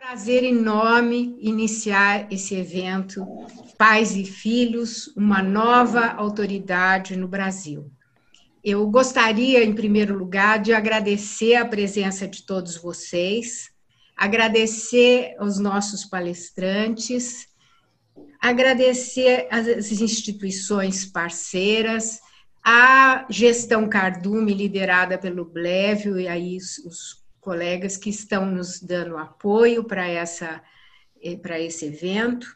Prazer enorme iniciar esse evento Pais e Filhos, uma nova autoridade no Brasil. Eu gostaria, em primeiro lugar, de agradecer a presença de todos vocês, agradecer aos nossos palestrantes, agradecer às instituições parceiras, à gestão Cardume, liderada pelo Blévio, e aí os colegas que estão nos dando apoio para esse evento.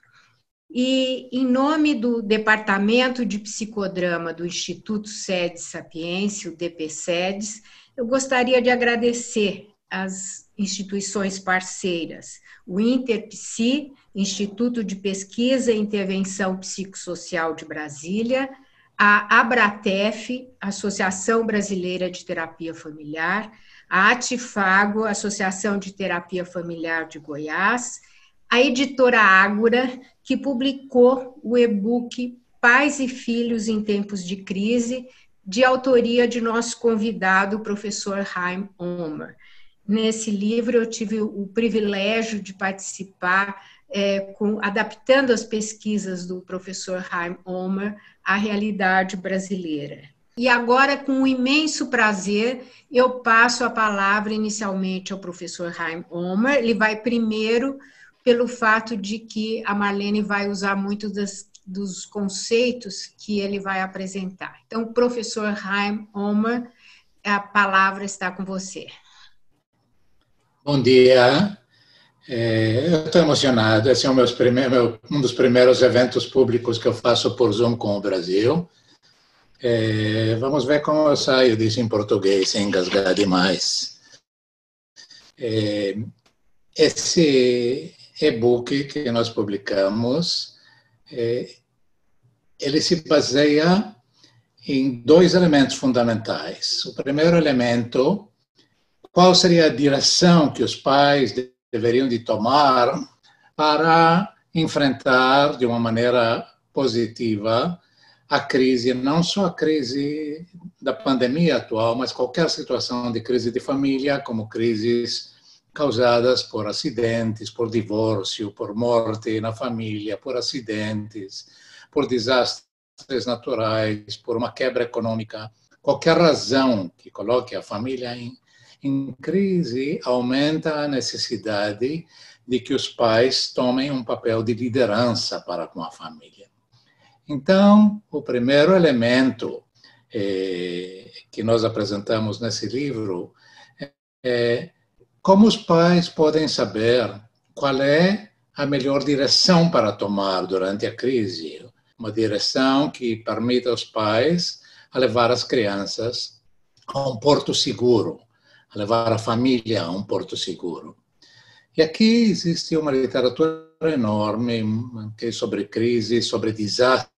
E, em nome do Departamento de Psicodrama do Instituto SEDES Sapiência, o DPSEDES, eu gostaria de agradecer às instituições parceiras, o InterPsi, Instituto de Pesquisa e Intervenção Psicossocial de Brasília, a Abratef, Associação Brasileira de Terapia Familiar, a Atifago, Associação de Terapia Familiar de Goiás, a editora Ágora, que publicou o e-book Pais e Filhos em Tempos de Crise, de autoria de nosso convidado, o professor Chaim Omer. Nesse livro, eu tive o privilégio de participar, adaptando as pesquisas do professor Chaim Omer à realidade brasileira. E agora, com um imenso prazer, eu passo a palavra inicialmente ao professor Chaim Omer. Ele vai primeiro, pelo fato de que a Marlene vai usar muito dos conceitos que ele vai apresentar. Então, professor Chaim Omer, a palavra está com você. Bom dia. Eu estou emocionado. Esse é um dos primeiros eventos públicos que eu faço por Zoom com o Brasil. Vamos ver como eu saio disso em português, sem engasgar demais. Esse e-book que nós publicamos, ele se baseia em dois elementos fundamentais. O primeiro elemento, qual seria a direção que os pais deveriam de tomar para enfrentar de uma maneira positiva a crise, não só a crise da pandemia atual, mas qualquer situação de crise de família, como crises causadas por acidentes, por divórcio, por morte na família, por acidentes, por desastres naturais, por uma quebra econômica. Qualquer razão que coloque a família em crise aumenta a necessidade de que os pais tomem um papel de liderança para com a família. Então, o primeiro elemento que nós apresentamos nesse livro é como os pais podem saber qual é a melhor direção para tomar durante a crise. Uma direção que permita aos pais a levar as crianças a um porto seguro, a levar a família a um porto seguro. E aqui existe uma literatura enorme sobre crise, sobre desastres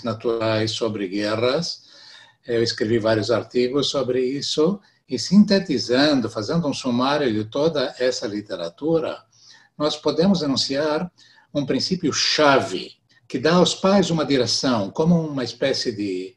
naturais, sobre guerras. Eu escrevi vários artigos sobre isso e, sintetizando, fazendo um sumário de toda essa literatura, nós podemos enunciar um princípio-chave que dá aos pais uma direção, como uma espécie de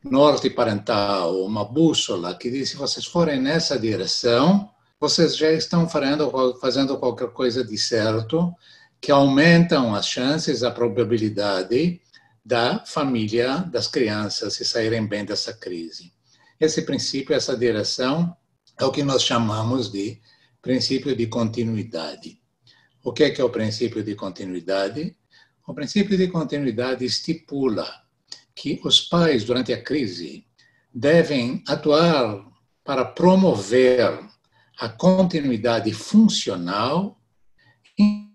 norte parental, uma bússola que diz: se vocês forem nessa direção, vocês já estão fazendo qualquer coisa de certo, que aumentam as chances, a probabilidade da família, das crianças se saírem bem dessa crise. Esse princípio, essa direção, é o que nós chamamos de princípio de continuidade. O que é o princípio de continuidade? O princípio de continuidade estipula que os pais, durante a crise, devem atuar para promover a continuidade funcional,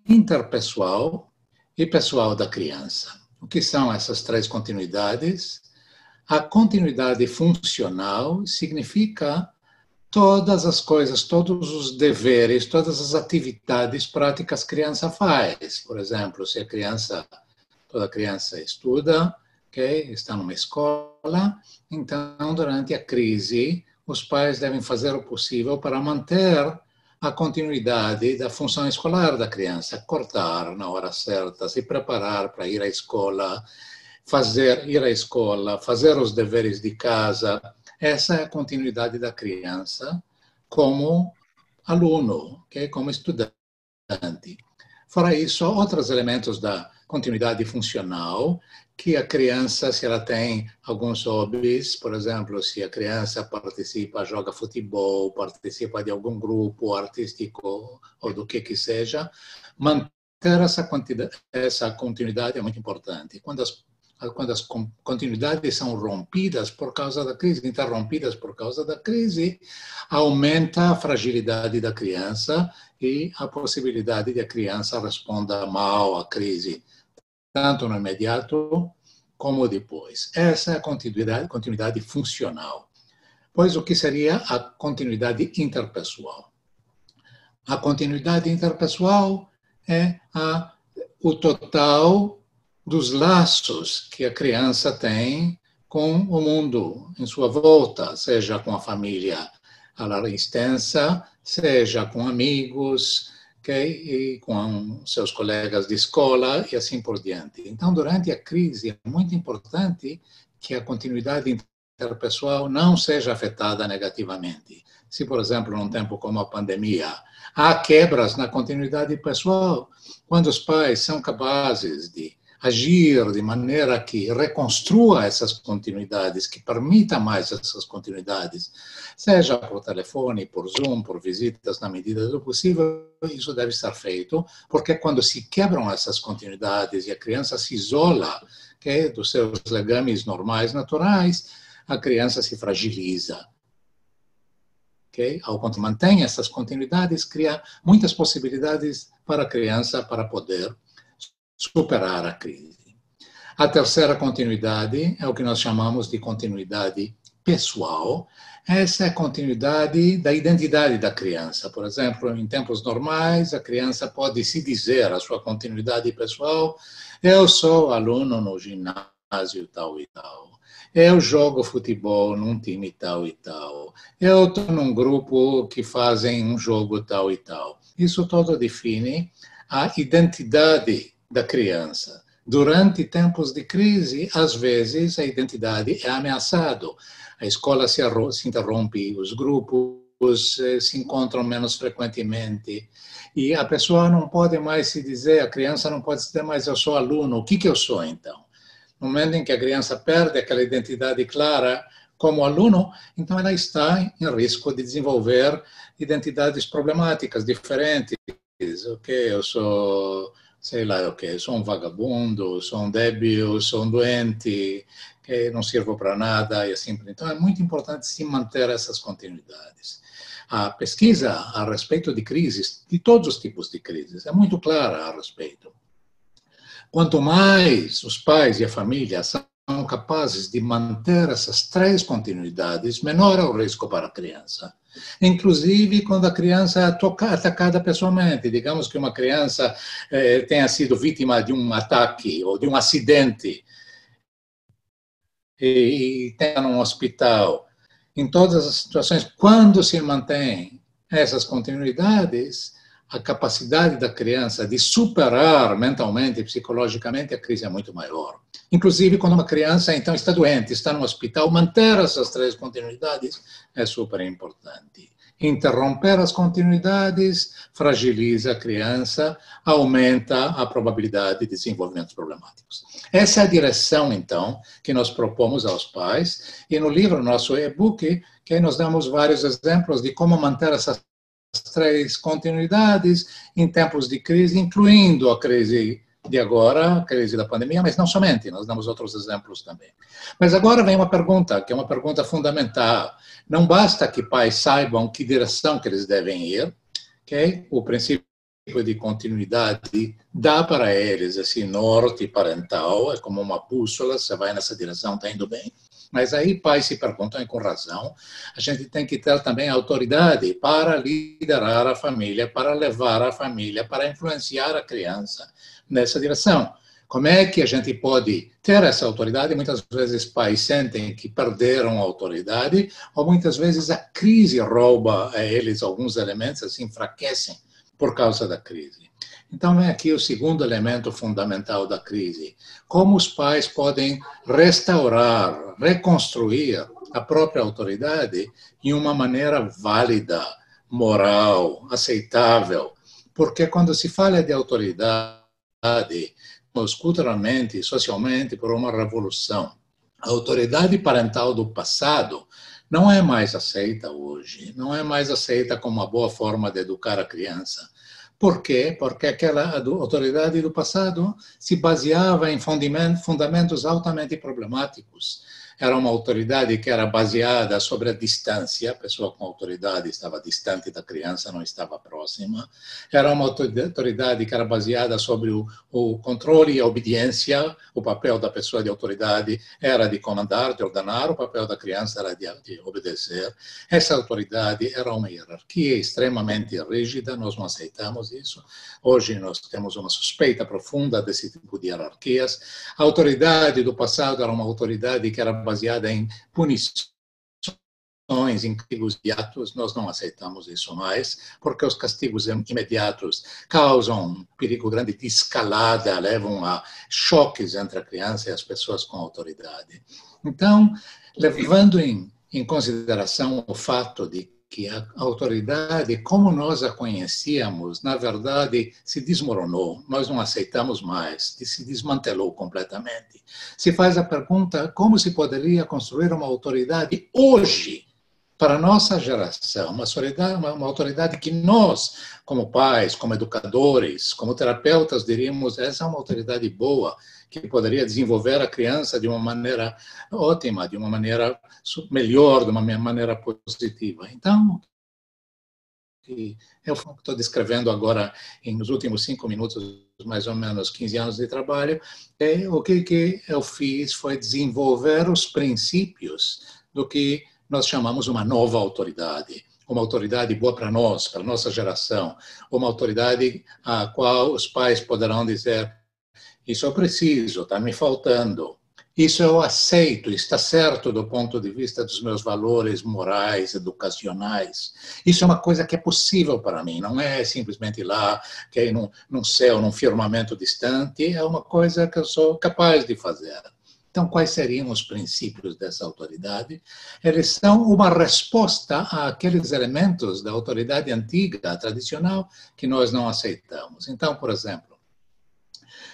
interpessoal e pessoal da criança. O que são essas três continuidades? A continuidade funcional significa todas as coisas, todos os deveres, todas as atividades práticas que a criança faz. Por exemplo, se toda criança estuda, está numa escola, então, durante a crise, os pais devem fazer o possível para manter a continuidade da função escolar da criança, acordar na hora certa, se preparar para ir à escola, fazer os deveres de casa. Essa é a continuidade da criança como aluno, como estudante. Fora isso, outros elementos da continuidade funcional, que a criança, se ela tem alguns hobbies, por exemplo, se a criança participa, joga futebol, participa de algum grupo artístico ou do que seja, manter essa continuidade é muito importante. Quando as continuidades são rompidas por causa da crise, interrompidas por causa da crise, aumenta a fragilidade da criança e a possibilidade de a criança responda mal à crise, tanto no imediato como depois. Essa é a continuidade funcional. Pois o que seria a continuidade interpessoal? A continuidade interpessoal é o total dos laços que a criança tem com o mundo em sua volta, seja com a família à larga extensa, seja com amigos, e com seus colegas de escola e assim por diante. Então, durante a crise, é muito importante que a continuidade interpessoal não seja afetada negativamente. Se, por exemplo, num tempo como a pandemia, há quebras na continuidade pessoal, quando os pais são capazes de agir de maneira que reconstrua essas continuidades, que permita mais essas continuidades, seja por telefone, por Zoom, por visitas, na medida do possível, isso deve estar feito, porque quando se quebram essas continuidades e a criança se isola dos seus legames normais, naturais, a criança se fragiliza. Ao mantém essas continuidades, cria muitas possibilidades para a criança para poder superar a crise. A terceira continuidade é o que nós chamamos de continuidade pessoal. Essa é a continuidade da identidade da criança. Por exemplo, em tempos normais, a criança pode se dizer a sua continuidade pessoal: eu sou aluno no ginásio tal e tal, eu jogo futebol num time tal e tal, eu estou num grupo que fazem um jogo tal e tal. Isso todo define a identidade da criança. Durante tempos de crise, às vezes, a identidade é ameaçada. A escola se interrompe, os grupos se encontram menos frequentemente, e a pessoa não pode mais se dizer, a criança não pode dizer mais eu sou aluno, o que eu sou então? No momento em que a criança perde aquela identidade clara como aluno, então ela está em risco de desenvolver identidades problemáticas, diferentes. Eu sou, sei lá o que, sou um vagabundo, sou um débil, sou um doente, que não sirvo para nada e assim. Então é muito importante se manter essas continuidades. A pesquisa a respeito de crises, de todos os tipos de crises, é muito clara a respeito. Quanto mais os pais e a família são capazes de manter essas três continuidades, menor é o risco para a criança. Inclusive quando a criança é atacada pessoalmente. Digamos que uma criança tenha sido vítima de um ataque ou de um acidente e tenha num hospital. Em todas as situações, quando se mantém essas continuidades, a capacidade da criança de superar mentalmente e psicologicamente a crise é muito maior. Inclusive, quando uma criança, então, está doente, está no hospital, manter essas três continuidades é super importante. Interromper as continuidades fragiliza a criança, aumenta a probabilidade de desenvolvimentos problemáticos. Essa é a direção, então, que nós propomos aos pais. E no livro, nosso e-book, que nós damos vários exemplos de como manter essas três continuidades em tempos de crise, incluindo a crise de agora, a crise da pandemia, mas não somente, nós damos outros exemplos também. Mas agora vem uma pergunta, que é uma pergunta fundamental. Não basta que pais saibam que direção que eles devem ir, okay? O princípio de continuidade dá para eles esse norte parental, é como uma bússola, você vai nessa direção, está indo bem. Mas aí pais se perguntam, e com razão, a gente tem que ter também autoridade para liderar a família, para levar a família, para influenciar a criança nessa direção. Como é que a gente pode ter essa autoridade? Muitas vezes pais sentem que perderam a autoridade, ou muitas vezes a crise rouba a eles alguns elementos, se enfraquecem por causa da crise. Então, vem aqui o segundo elemento fundamental da crise. Como os pais podem restaurar, reconstruir a própria autoridade em uma maneira válida, moral, aceitável, porque quando se fala de autoridade, culturalmente, socialmente, por uma revolução, a autoridade parental do passado não é mais aceita hoje, não é mais aceita como uma boa forma de educar a criança. Por quê? Porque aquela autoridade do passado se baseava em fundamentos altamente problemáticos. Era uma autoridade que era baseada sobre a distância, a pessoa com autoridade estava distante da criança, não estava próxima. Era uma autoridade que era baseada sobre o controle e a obediência. O papel da pessoa de autoridade era de comandar, de ordenar, o papel da criança era de obedecer. Essa autoridade era uma hierarquia extremamente rígida, nós não aceitamos isso. Hoje nós temos uma suspeita profunda desse tipo de hierarquias. A autoridade do passado era uma autoridade que era baseada em punições, em castigos imediatos. Nós não aceitamos isso mais, porque os castigos imediatos causam um perigo grande de escalada, levam a choques entre a criança e as pessoas com autoridade. Então, levando em consideração o fato de que a autoridade, como nós a conhecíamos, na verdade, se desmoronou. Nós não aceitamos mais, se desmantelou completamente. Se faz a pergunta, como se poderia construir uma autoridade hoje, para a nossa geração, uma autoridade que nós, como pais, como educadores, como terapeutas, diríamos, essa é uma autoridade boa, que poderia desenvolver a criança de uma maneira ótima, de uma maneira melhor, de uma maneira positiva. Então, eu estou descrevendo agora, nos últimos 5 minutos, mais ou menos 15 anos de trabalho, o que eu fiz foi desenvolver os princípios do que nós chamamos uma nova autoridade. Uma autoridade boa para nós, para a nossa geração. Uma autoridade a qual os pais poderão dizer: isso eu preciso, está me faltando. Isso eu aceito, está certo do ponto de vista dos meus valores morais, educacionais. Isso é uma coisa que é possível para mim, não é simplesmente lá, que é num céu, num firmamento distante, é uma coisa que eu sou capaz de fazer. Então, quais seriam os princípios dessa autoridade? Eles são uma resposta àqueles elementos da autoridade antiga, tradicional, que nós não aceitamos. Então, por exemplo,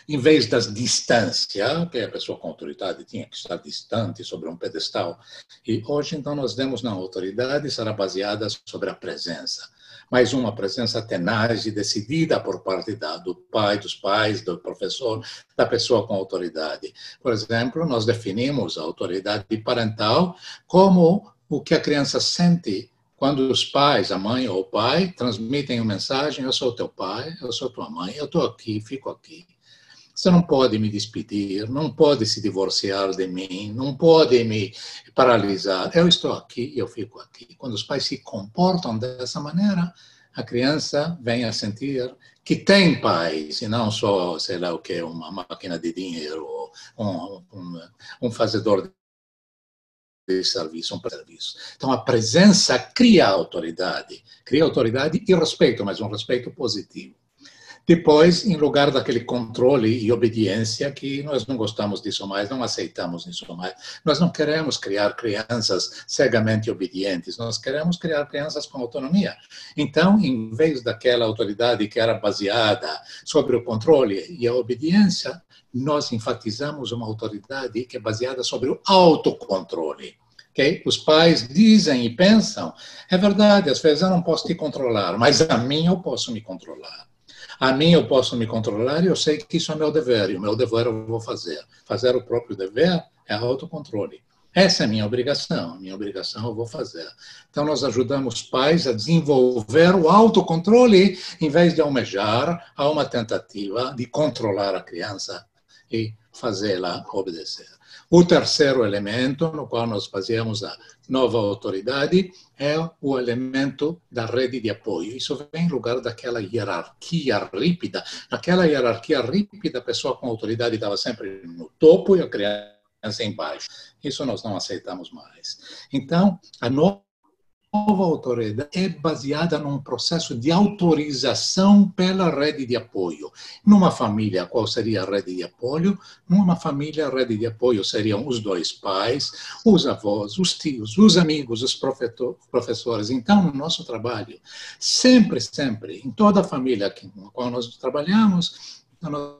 em vez das distância, que a pessoa com autoridade tinha que estar distante sobre um pedestal, e hoje, então, nós vemos na autoridade será baseada sobre a presença. Mas uma presença tenaz e decidida por parte do pai, dos pais, do professor, da pessoa com autoridade. Por exemplo, nós definimos a autoridade parental como o que a criança sente quando os pais, a mãe ou o pai, transmitem uma mensagem: eu sou teu pai, eu sou tua mãe, eu estou aqui, fico aqui. Você não pode me despedir, não pode se divorciar de mim, não pode me paralisar. Eu estou aqui e eu fico aqui. Quando os pais se comportam dessa maneira, a criança vem a sentir que tem pais, e não só, sei lá o que, uma máquina de dinheiro, ou um fazedor de serviço, um serviço. Então, a presença cria autoridade e respeito, mas um respeito positivo. Depois, em lugar daquele controle e obediência, que nós não gostamos disso mais, não aceitamos isso mais. Nós não queremos criar crianças cegamente obedientes, nós queremos criar crianças com autonomia. Então, em vez daquela autoridade que era baseada sobre o controle e a obediência, nós enfatizamos uma autoridade que é baseada sobre o autocontrole. Okay? Os pais dizem e pensam: é verdade, às vezes eu não posso te controlar, mas a mim eu posso me controlar. A mim eu posso me controlar e eu sei que isso é meu dever, e o meu dever eu vou fazer. Fazer o próprio dever é autocontrole. Essa é a minha obrigação eu vou fazer. Então, nós ajudamos pais a desenvolver o autocontrole, em vez de almejar a uma tentativa de controlar a criança e fazê-la obedecer. O terceiro elemento no qual nós baseamos a nova autoridade é o elemento da rede de apoio. Isso vem em lugar daquela hierarquia rípida. Naquela hierarquia rípida, a pessoa com autoridade estava sempre no topo e a criança embaixo. Isso nós não aceitamos mais. Então, a nova autoridade é baseada num processo de autorização pela rede de apoio. Numa família, qual seria a rede de apoio? Numa família, a rede de apoio seriam os dois pais, os avós, os tios, os amigos, os professores. Então, no nosso trabalho, sempre, em toda a família com a qual nós trabalhamos, nós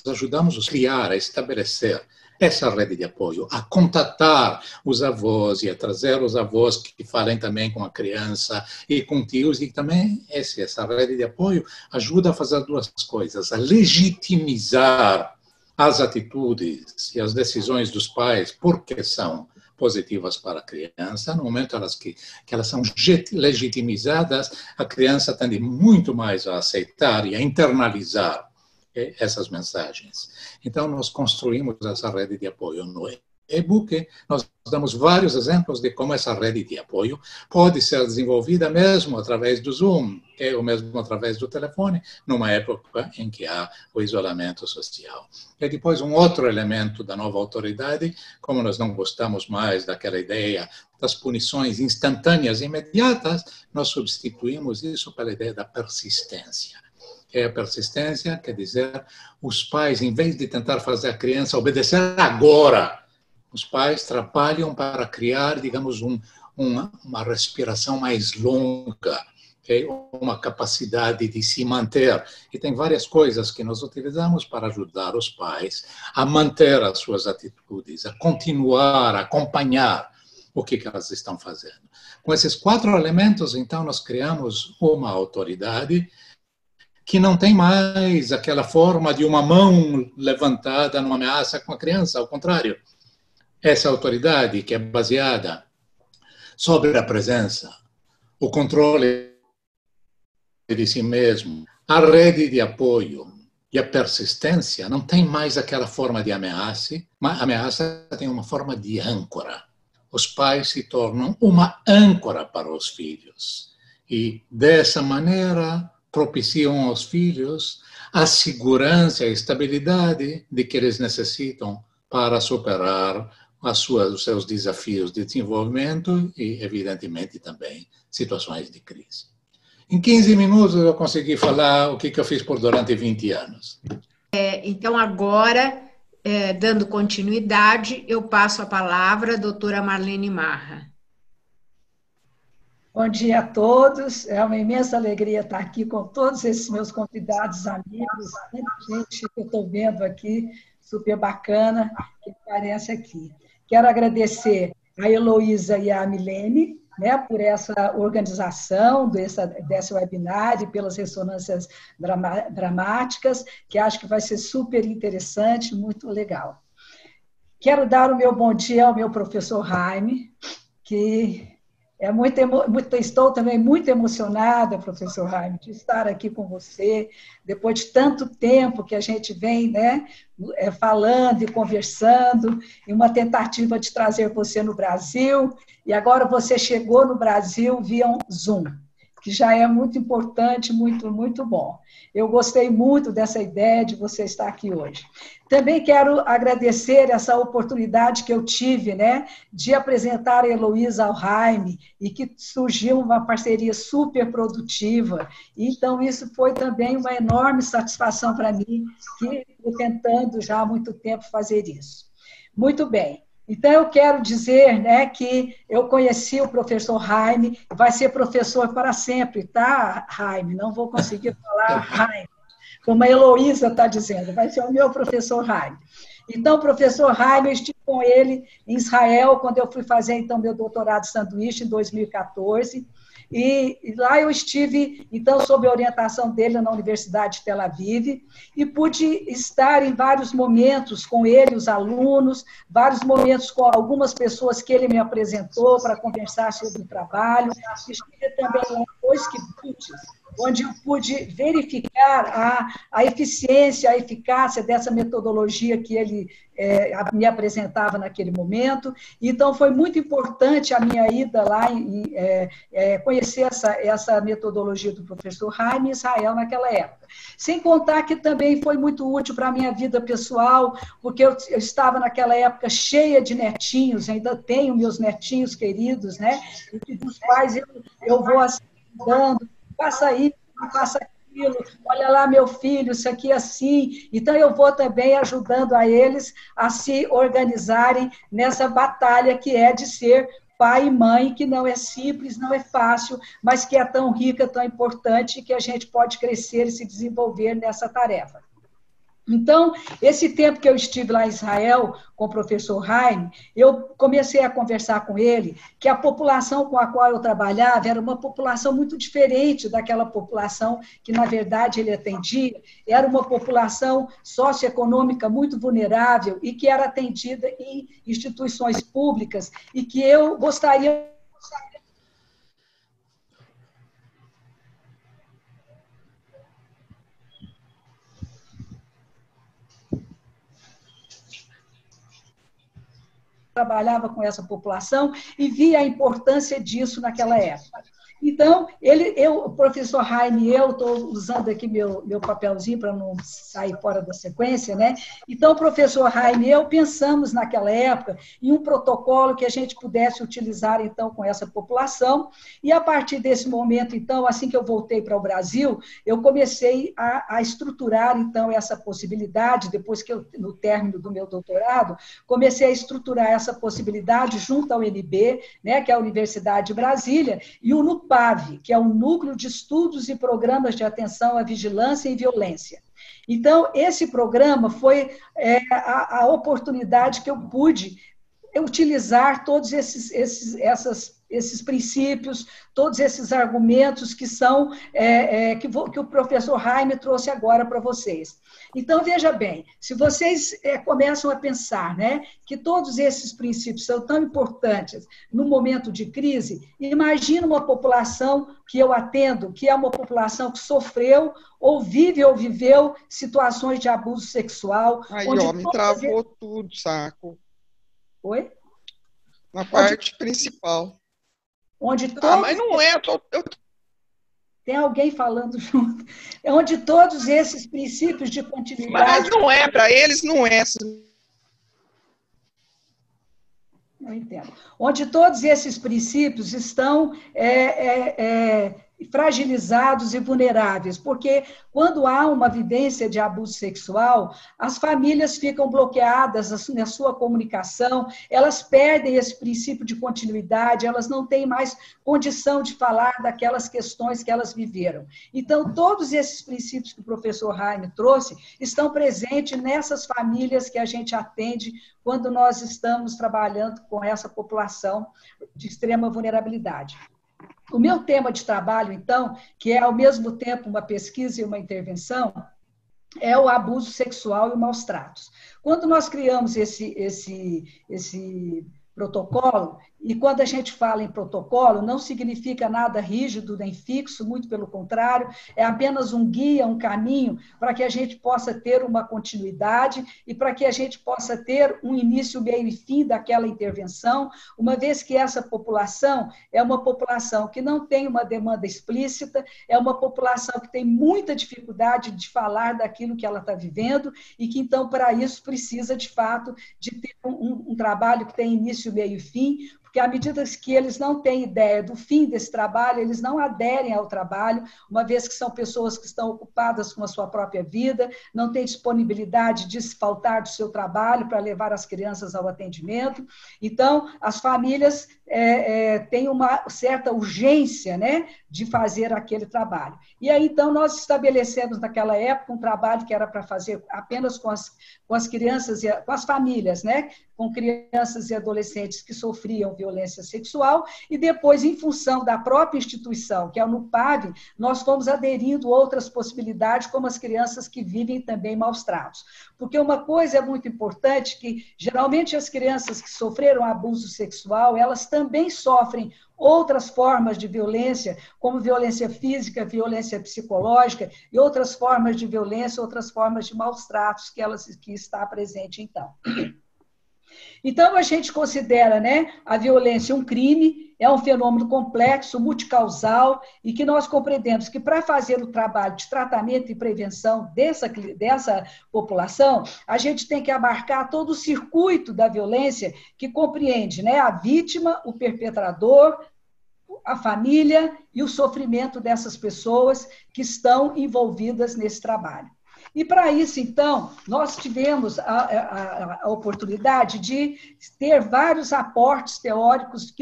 ajudamos a criar, a estabelecer essa rede de apoio, a contatar os avós e a trazer os avós que falem também com a criança e com tios, e também essa rede de apoio ajuda a fazer duas coisas, a legitimizar as atitudes e as decisões dos pais, porque são positivas para a criança. No momento que elas são legitimizadas, a criança tende muito mais a aceitar e a internalizar essas mensagens. Então, nós construímos essa rede de apoio no e-book. Nós damos vários exemplos de como essa rede de apoio pode ser desenvolvida mesmo através do Zoom, ou mesmo através do telefone, numa época em que há o isolamento social. E depois, um outro elemento da nova autoridade, como nós não gostamos mais daquela ideia das punições instantâneas e imediatas, nós substituímos isso pela ideia da persistência. A persistência quer dizer, os pais, em vez de tentar fazer a criança obedecer agora, os pais trabalham para criar, digamos, uma respiração mais longa, uma capacidade de se manter. E tem várias coisas que nós utilizamos para ajudar os pais a manter as suas atitudes, a continuar, a acompanhar o que elas estão fazendo. Com esses 4 elementos, então, nós criamos uma autoridade que não tem mais aquela forma de uma mão levantada numa ameaça com a criança, ao contrário. Essa autoridade que é baseada sobre a presença, o controle de si mesmo, a rede de apoio e a persistência, não tem mais aquela forma de ameaça, mas a ameaça tem uma forma de âncora. Os pais se tornam uma âncora para os filhos. E, dessa maneira, propiciam aos filhos a segurança e a estabilidade de que eles necessitam para superar os seus desafios de desenvolvimento e, evidentemente, também situações de crise. Em 15 minutos eu consegui falar o que eu fiz durante 20 anos. Então, agora, dando continuidade, eu passo a palavra à doutora Marlene Marra. Bom dia a todos, é uma imensa alegria estar aqui com todos esses meus convidados, amigos, muita gente que eu estou vendo aqui, super bacana, que aparece aqui. Quero agradecer a Heloísa e a Milene, né, por essa organização desse webinar e pelas ressonâncias dramáticas, que acho que vai ser super interessante, muito legal. Quero dar o meu bom dia ao meu professor Jaime, que... estou também muito emocionada, professor Jaime, de estar aqui com você, depois de tanto tempo que a gente vem, né, falando e conversando, em uma tentativa de trazer você no Brasil, e agora você chegou no Brasil via um Zoom, que já é muito importante, muito, muito bom. Eu gostei muito dessa ideia de você estar aqui hoje. Também quero agradecer essa oportunidade que eu tive, né, de apresentar a Heloísa ao Jaime, e que surgiu uma parceria super produtiva. Então, isso foi também uma enorme satisfação para mim, que estou tentando já há muito tempo fazer isso. Muito bem. Então, eu quero dizer, né, que eu conheci o professor Jaime, vai ser professor para sempre, tá, Jaime? Não vou conseguir falar Jaime, como a Heloísa está dizendo, vai ser o meu professor Jaime. Então, professor Jaime, eu estive com ele em Israel, quando eu fui fazer, então, meu doutorado de sanduíche, em 2014, e lá eu estive, então, sob a orientação dele na Universidade de Tel Aviv, e pude estar em vários momentos com ele, os alunos, vários momentos com algumas pessoas que ele me apresentou para conversar sobre o trabalho. Estive também lá em 2 kibbutz, onde eu pude verificar a eficiência, a eficácia dessa metodologia que ele me apresentava naquele momento. Então, foi muito importante a minha ida lá e conhecer essa metodologia do professor Jaime Israel naquela época. Sem contar que também foi muito útil para a minha vida pessoal, porque eu estava naquela época cheia de netinhos, ainda tenho meus netinhos queridos, né? E dos quais eu vou assim, dando, faça isso, faça aquilo, olha lá meu filho, isso aqui é assim. Então, eu vou também ajudando a eles a se organizarem nessa batalha que é de ser pai e mãe, que não é simples, não é fácil, mas que é tão rica, tão importante, que a gente pode crescer e se desenvolver nessa tarefa. Então, esse tempo que eu estive lá em Israel com o professor Jaime, eu comecei a conversar com ele que a população com a qual eu trabalhava era uma população muito diferente daquela população que, na verdade, ele atendia. Era uma população socioeconômica muito vulnerável e que era atendida em instituições públicas e que eu gostaria trabalhava com essa população e via a importância disso naquela época. Então, o professor Jaime, eu estou usando aqui meu papelzinho para não sair fora da sequência, né? Então, o professor Jaime e eu pensamos naquela época em um protocolo que a gente pudesse utilizar, então, com essa população, e a partir desse momento, então, assim que eu voltei para o Brasil, eu comecei a estruturar, então, essa possibilidade, depois que eu, no término do meu doutorado, comecei a estruturar essa possibilidade junto ao UNB, né, que é a Universidade de Brasília, e o NUPAV, que é o Núcleo de Estudos e Programas de Atenção à Vigilância e Violência. Então, esse programa foi a oportunidade que eu pude utilizar todos esses princípios, todos esses argumentos que são que o professor Jaime trouxe agora para vocês. Então, veja bem, se vocês começam a pensar, né, que todos esses princípios são tão importantes no momento de crise, imagina uma população que eu atendo, que é uma população que sofreu ou vive ou viveu situações de abuso sexual. Aí, ó, me travou tudo, saco. Oi? Na parte principal. Onde mas não é, tem alguém falando junto. É onde todos esses princípios de continuidade... Mas não é, para eles não é. Não entendo. Onde todos esses princípios estão fragilizados e vulneráveis, porque quando há uma vivência de abuso sexual, as famílias ficam bloqueadas na sua comunicação, elas perdem esse princípio de continuidade, elas não têm mais condição de falar daquelas questões que elas viveram. Então, todos esses princípios que o professor Jaime trouxe estão presentes nessas famílias que a gente atende quando nós estamos trabalhando com essa população de extrema vulnerabilidade. O meu tema de trabalho, então, que é ao mesmo tempo uma pesquisa e uma intervenção, é o abuso sexual e maus tratos. Quando nós criamos esse protocolo, e quando a gente fala em protocolo, não significa nada rígido nem fixo, muito pelo contrário, é apenas um guia, um caminho para que a gente possa ter uma continuidade e para que a gente possa ter um início, meio e fim daquela intervenção, uma vez que essa população é uma população que não tem uma demanda explícita, é uma população que tem muita dificuldade de falar daquilo que ela está vivendo e que, então, para isso, precisa, de fato, de ter um trabalho que tem início, meio e fim, porque à medida que eles não têm ideia do fim desse trabalho, eles não aderem ao trabalho, uma vez que são pessoas que estão ocupadas com a sua própria vida, não têm disponibilidade de se faltar do seu trabalho para levar as crianças ao atendimento. Então, as famílias têm uma certa urgência, né, de fazer aquele trabalho. E aí, então, nós estabelecemos naquela época um trabalho que era para fazer apenas com as crianças, com as famílias, né, com crianças e adolescentes que sofriam violência sexual, e depois, em função da própria instituição, que é o NUPAV, nós fomos aderindo outras possibilidades, como as crianças que vivem também maus tratos. Porque uma coisa é muito importante, que geralmente as crianças que sofreram abuso sexual, elas também sofrem outras formas de violência, como violência física, violência psicológica e outras formas de violência, outras formas de maus tratos que está presente, então. Então, a gente considera, né, a violência um crime, é um fenômeno complexo, multicausal, e que nós compreendemos que, para fazer o trabalho de tratamento e prevenção dessa população, a gente tem que abarcar todo o circuito da violência, que compreende, né, a vítima, o perpetrador, a família e o sofrimento dessas pessoas que estão envolvidas nesse trabalho. E, para isso, então, nós tivemos a oportunidade de ter vários aportes teóricos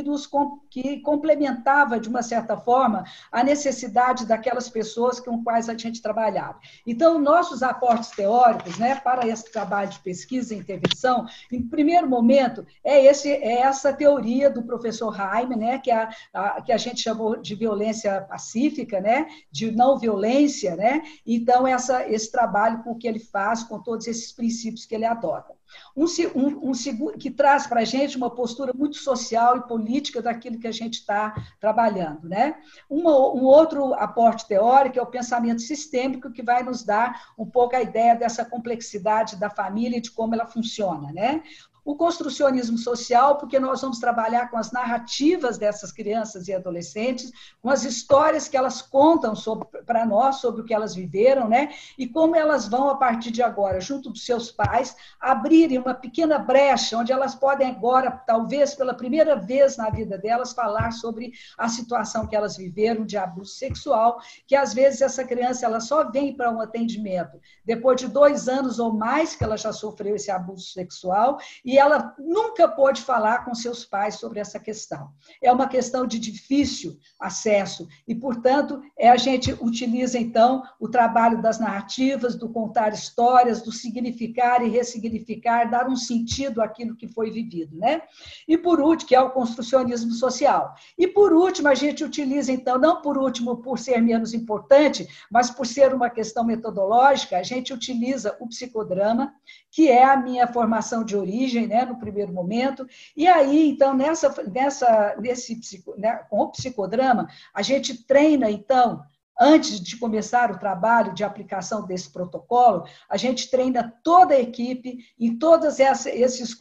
que complementavam, de uma certa forma, a necessidade daquelas pessoas com quais a gente trabalhava. Então, nossos aportes teóricos, né, para esse trabalho de pesquisa e intervenção, em primeiro momento, é essa teoria do professor Jaime, né, que a gente chamou de violência pacífica, né, de não violência, né? Então, esse trabalho com o que ele faz, com todos esses princípios que ele adota. Segundo, que traz para a gente uma postura muito social e política daquilo que a gente está trabalhando, né? Um outro aporte teórico é o pensamento sistêmico, que vai nos dar um pouco a ideia dessa complexidade da família e de como ela funciona, né? O construcionismo social, porque nós vamos trabalhar com as narrativas dessas crianças e adolescentes, com as histórias que elas contam para nós sobre o que elas viveram, né? E como elas vão, a partir de agora, junto dos seus pais, abrirem uma pequena brecha, onde elas podem agora, talvez pela primeira vez na vida delas, falar sobre a situação que elas viveram de abuso sexual, que às vezes essa criança ela só vem para um atendimento depois de 2 anos ou mais que ela já sofreu esse abuso sexual, e ela nunca pôde falar com seus pais sobre essa questão. É uma questão de difícil acesso e, portanto, a gente utiliza, então, o trabalho das narrativas, do contar histórias, do significar e ressignificar, dar um sentido àquilo que foi vivido, né? E, por último, que é o construcionismo social. E, por último, a gente utiliza, então, não por último por ser menos importante, mas por ser uma questão metodológica, a gente utiliza o psicodrama, que é a minha formação de origem, né, no primeiro momento, e aí, então, com o psicodrama, a gente treina, então, antes de começar o trabalho de aplicação desse protocolo, a gente treina toda a equipe em todos esses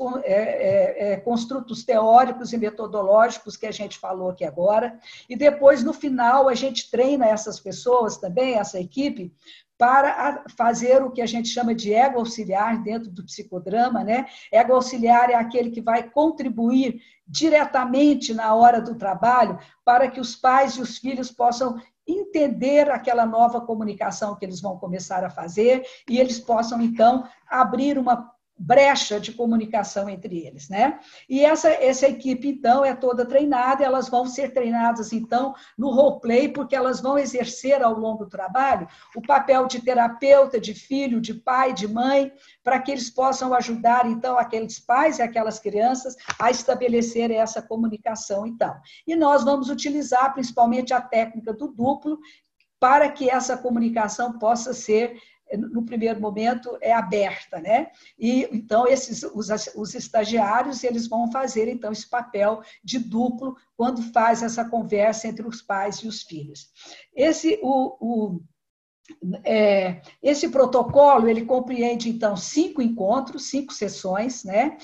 construtos teóricos e metodológicos que a gente falou aqui agora, e depois, no final, a gente treina essas pessoas também, essa equipe, para fazer o que a gente chama de ego auxiliar dentro do psicodrama, né? Ego auxiliar é aquele que vai contribuir diretamente na hora do trabalho para que os pais e os filhos possam entender aquela nova comunicação que eles vão começar a fazer e eles possam, então, abrir uma brecha de comunicação entre eles, né? E essa equipe, então, é toda treinada, elas vão ser treinadas, então, no roleplay, porque elas vão exercer ao longo do trabalho o papel de terapeuta, de filho, de pai, de mãe, para que eles possam ajudar, então, aqueles pais e aquelas crianças a estabelecer essa comunicação, então. E nós vamos utilizar, principalmente, a técnica do duplo, para que essa comunicação possa ser, no primeiro momento, aberta, né? E, então, os estagiários, eles vão fazer, então, esse papel de duplo quando faz essa conversa entre os pais e os filhos. Esse protocolo, ele compreende, então, 5 encontros, 5 sessões, né?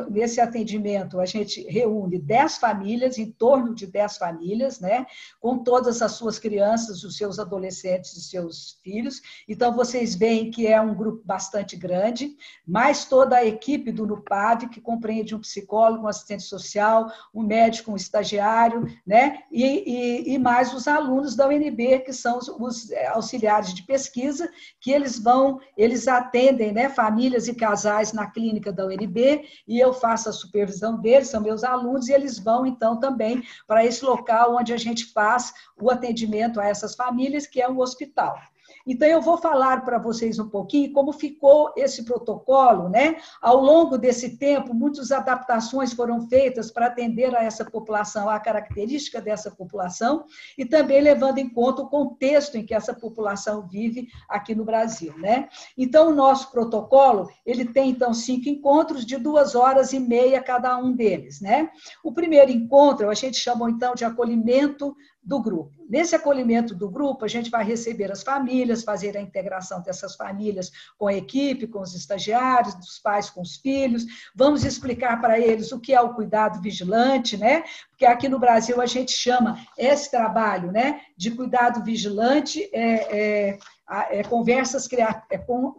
Nesse atendimento, a gente reúne 10 famílias, em torno de 10 famílias, né? Com todas as suas crianças, os seus adolescentes e seus filhos. Então, vocês veem que é um grupo bastante grande, mais toda a equipe do NUPAV, que compreende um psicólogo, um assistente social, um médico, um estagiário, né? E mais os alunos da UNB, que são os auxiliares de pesquisa, que eles atendem, né, famílias e casais na clínica da UNB, e eu faço a supervisão deles, são meus alunos, e eles vão, então, também para esse local onde a gente faz o atendimento a essas famílias, que é um hospital. Então, eu vou falar para vocês um pouquinho como ficou esse protocolo, né? Ao longo desse tempo, muitas adaptações foram feitas para atender a essa população, a característica dessa população, e também levando em conta o contexto em que essa população vive aqui no Brasil, né? Então, o nosso protocolo, ele tem, então, 5 encontros de 2h30 cada um deles, né? O primeiro encontro, a gente chamou, então, de acolhimento do grupo. Nesse acolhimento do grupo, a gente vai receber as famílias, fazer a integração dessas famílias com a equipe, com os estagiários, dos pais com os filhos, vamos explicar para eles o que é o cuidado vigilante, né? Porque aqui no Brasil a gente chama esse trabalho, né, de cuidado vigilante,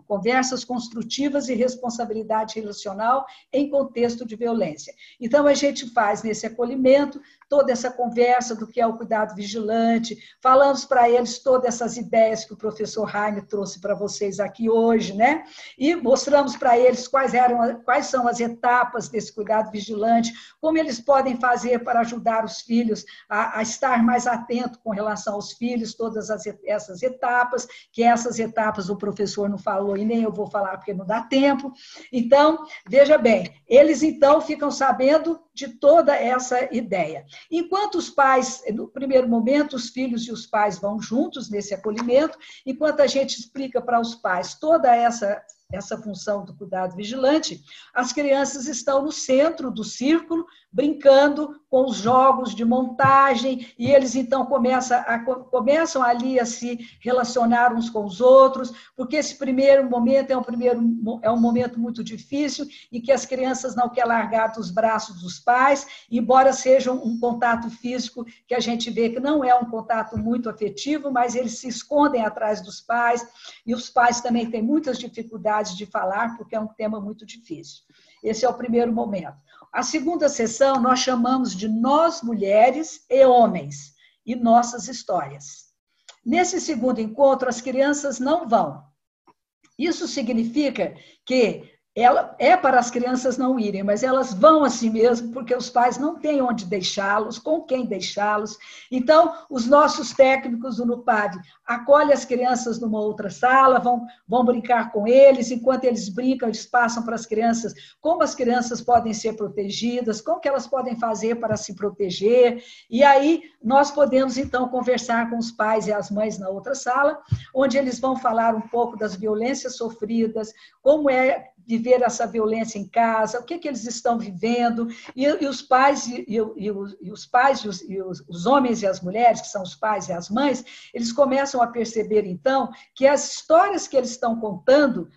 conversas construtivas e responsabilidade relacional em contexto de violência. Então, a gente faz nesse acolhimento toda essa conversa do que é o cuidado vigilante, falamos para eles todas essas ideias que o professor Jaime trouxe para vocês aqui hoje, né? E mostramos para eles quais são as etapas desse cuidado vigilante, como eles podem fazer para ajudar os filhos a estar mais atento com relação aos filhos, todas essas etapas, que essas etapas o professor não falou e nem eu vou falar porque não dá tempo. Então, veja bem, eles então ficam sabendo de toda essa ideia. Enquanto os pais, no primeiro momento, os filhos e os pais vão juntos nesse acolhimento, enquanto a gente explica para os pais toda essa função do cuidado vigilante, as crianças estão no centro do círculo, brincando com os jogos de montagem, e eles então começam ali a se relacionar uns com os outros, porque esse primeiro momento é um momento muito difícil, em que as crianças não querem largar dos braços dos pais, embora seja um contato físico que a gente vê que não é um contato muito afetivo, mas eles se escondem atrás dos pais, e os pais também têm muitas dificuldades de falar, porque é um tema muito difícil. Esse é o primeiro momento. A segunda sessão nós chamamos de Nós, Mulheres e Homens, e Nossas Histórias. Nesse segundo encontro, as crianças não vão. Isso significa que é para as crianças não irem, mas elas vão assim mesmo, porque os pais não têm onde deixá-los, com quem deixá-los. Então, os nossos técnicos do NUPAD acolhem as crianças numa outra sala, vão brincar com eles, enquanto eles brincam, eles passam para as crianças como as crianças podem ser protegidas, como que elas podem fazer para se proteger, e aí nós podemos, então, conversar com os pais e as mães na outra sala, onde eles vão falar um pouco das violências sofridas, como é viver essa violência em casa, o que eles estão vivendo, e os pais os homens e as mulheres, que são os pais e as mães, eles começam a perceber, então, que as histórias que eles estão contando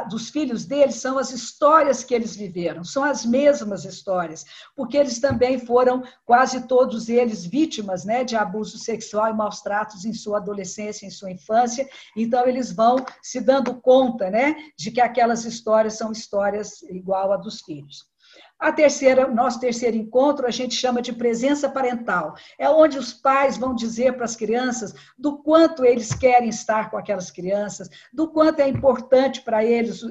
dos filhos deles são as histórias que eles viveram, são as mesmas histórias, porque eles também foram, quase todos eles, vítimas, né, de abuso sexual e maus tratos em sua adolescência, em sua infância, então eles vão se dando conta, né, de que aquelas histórias são histórias igual a dos filhos. Nosso terceiro encontro a gente chama de presença parental. É onde os pais vão dizer para as crianças do quanto eles querem estar com aquelas crianças, do quanto é importante para eles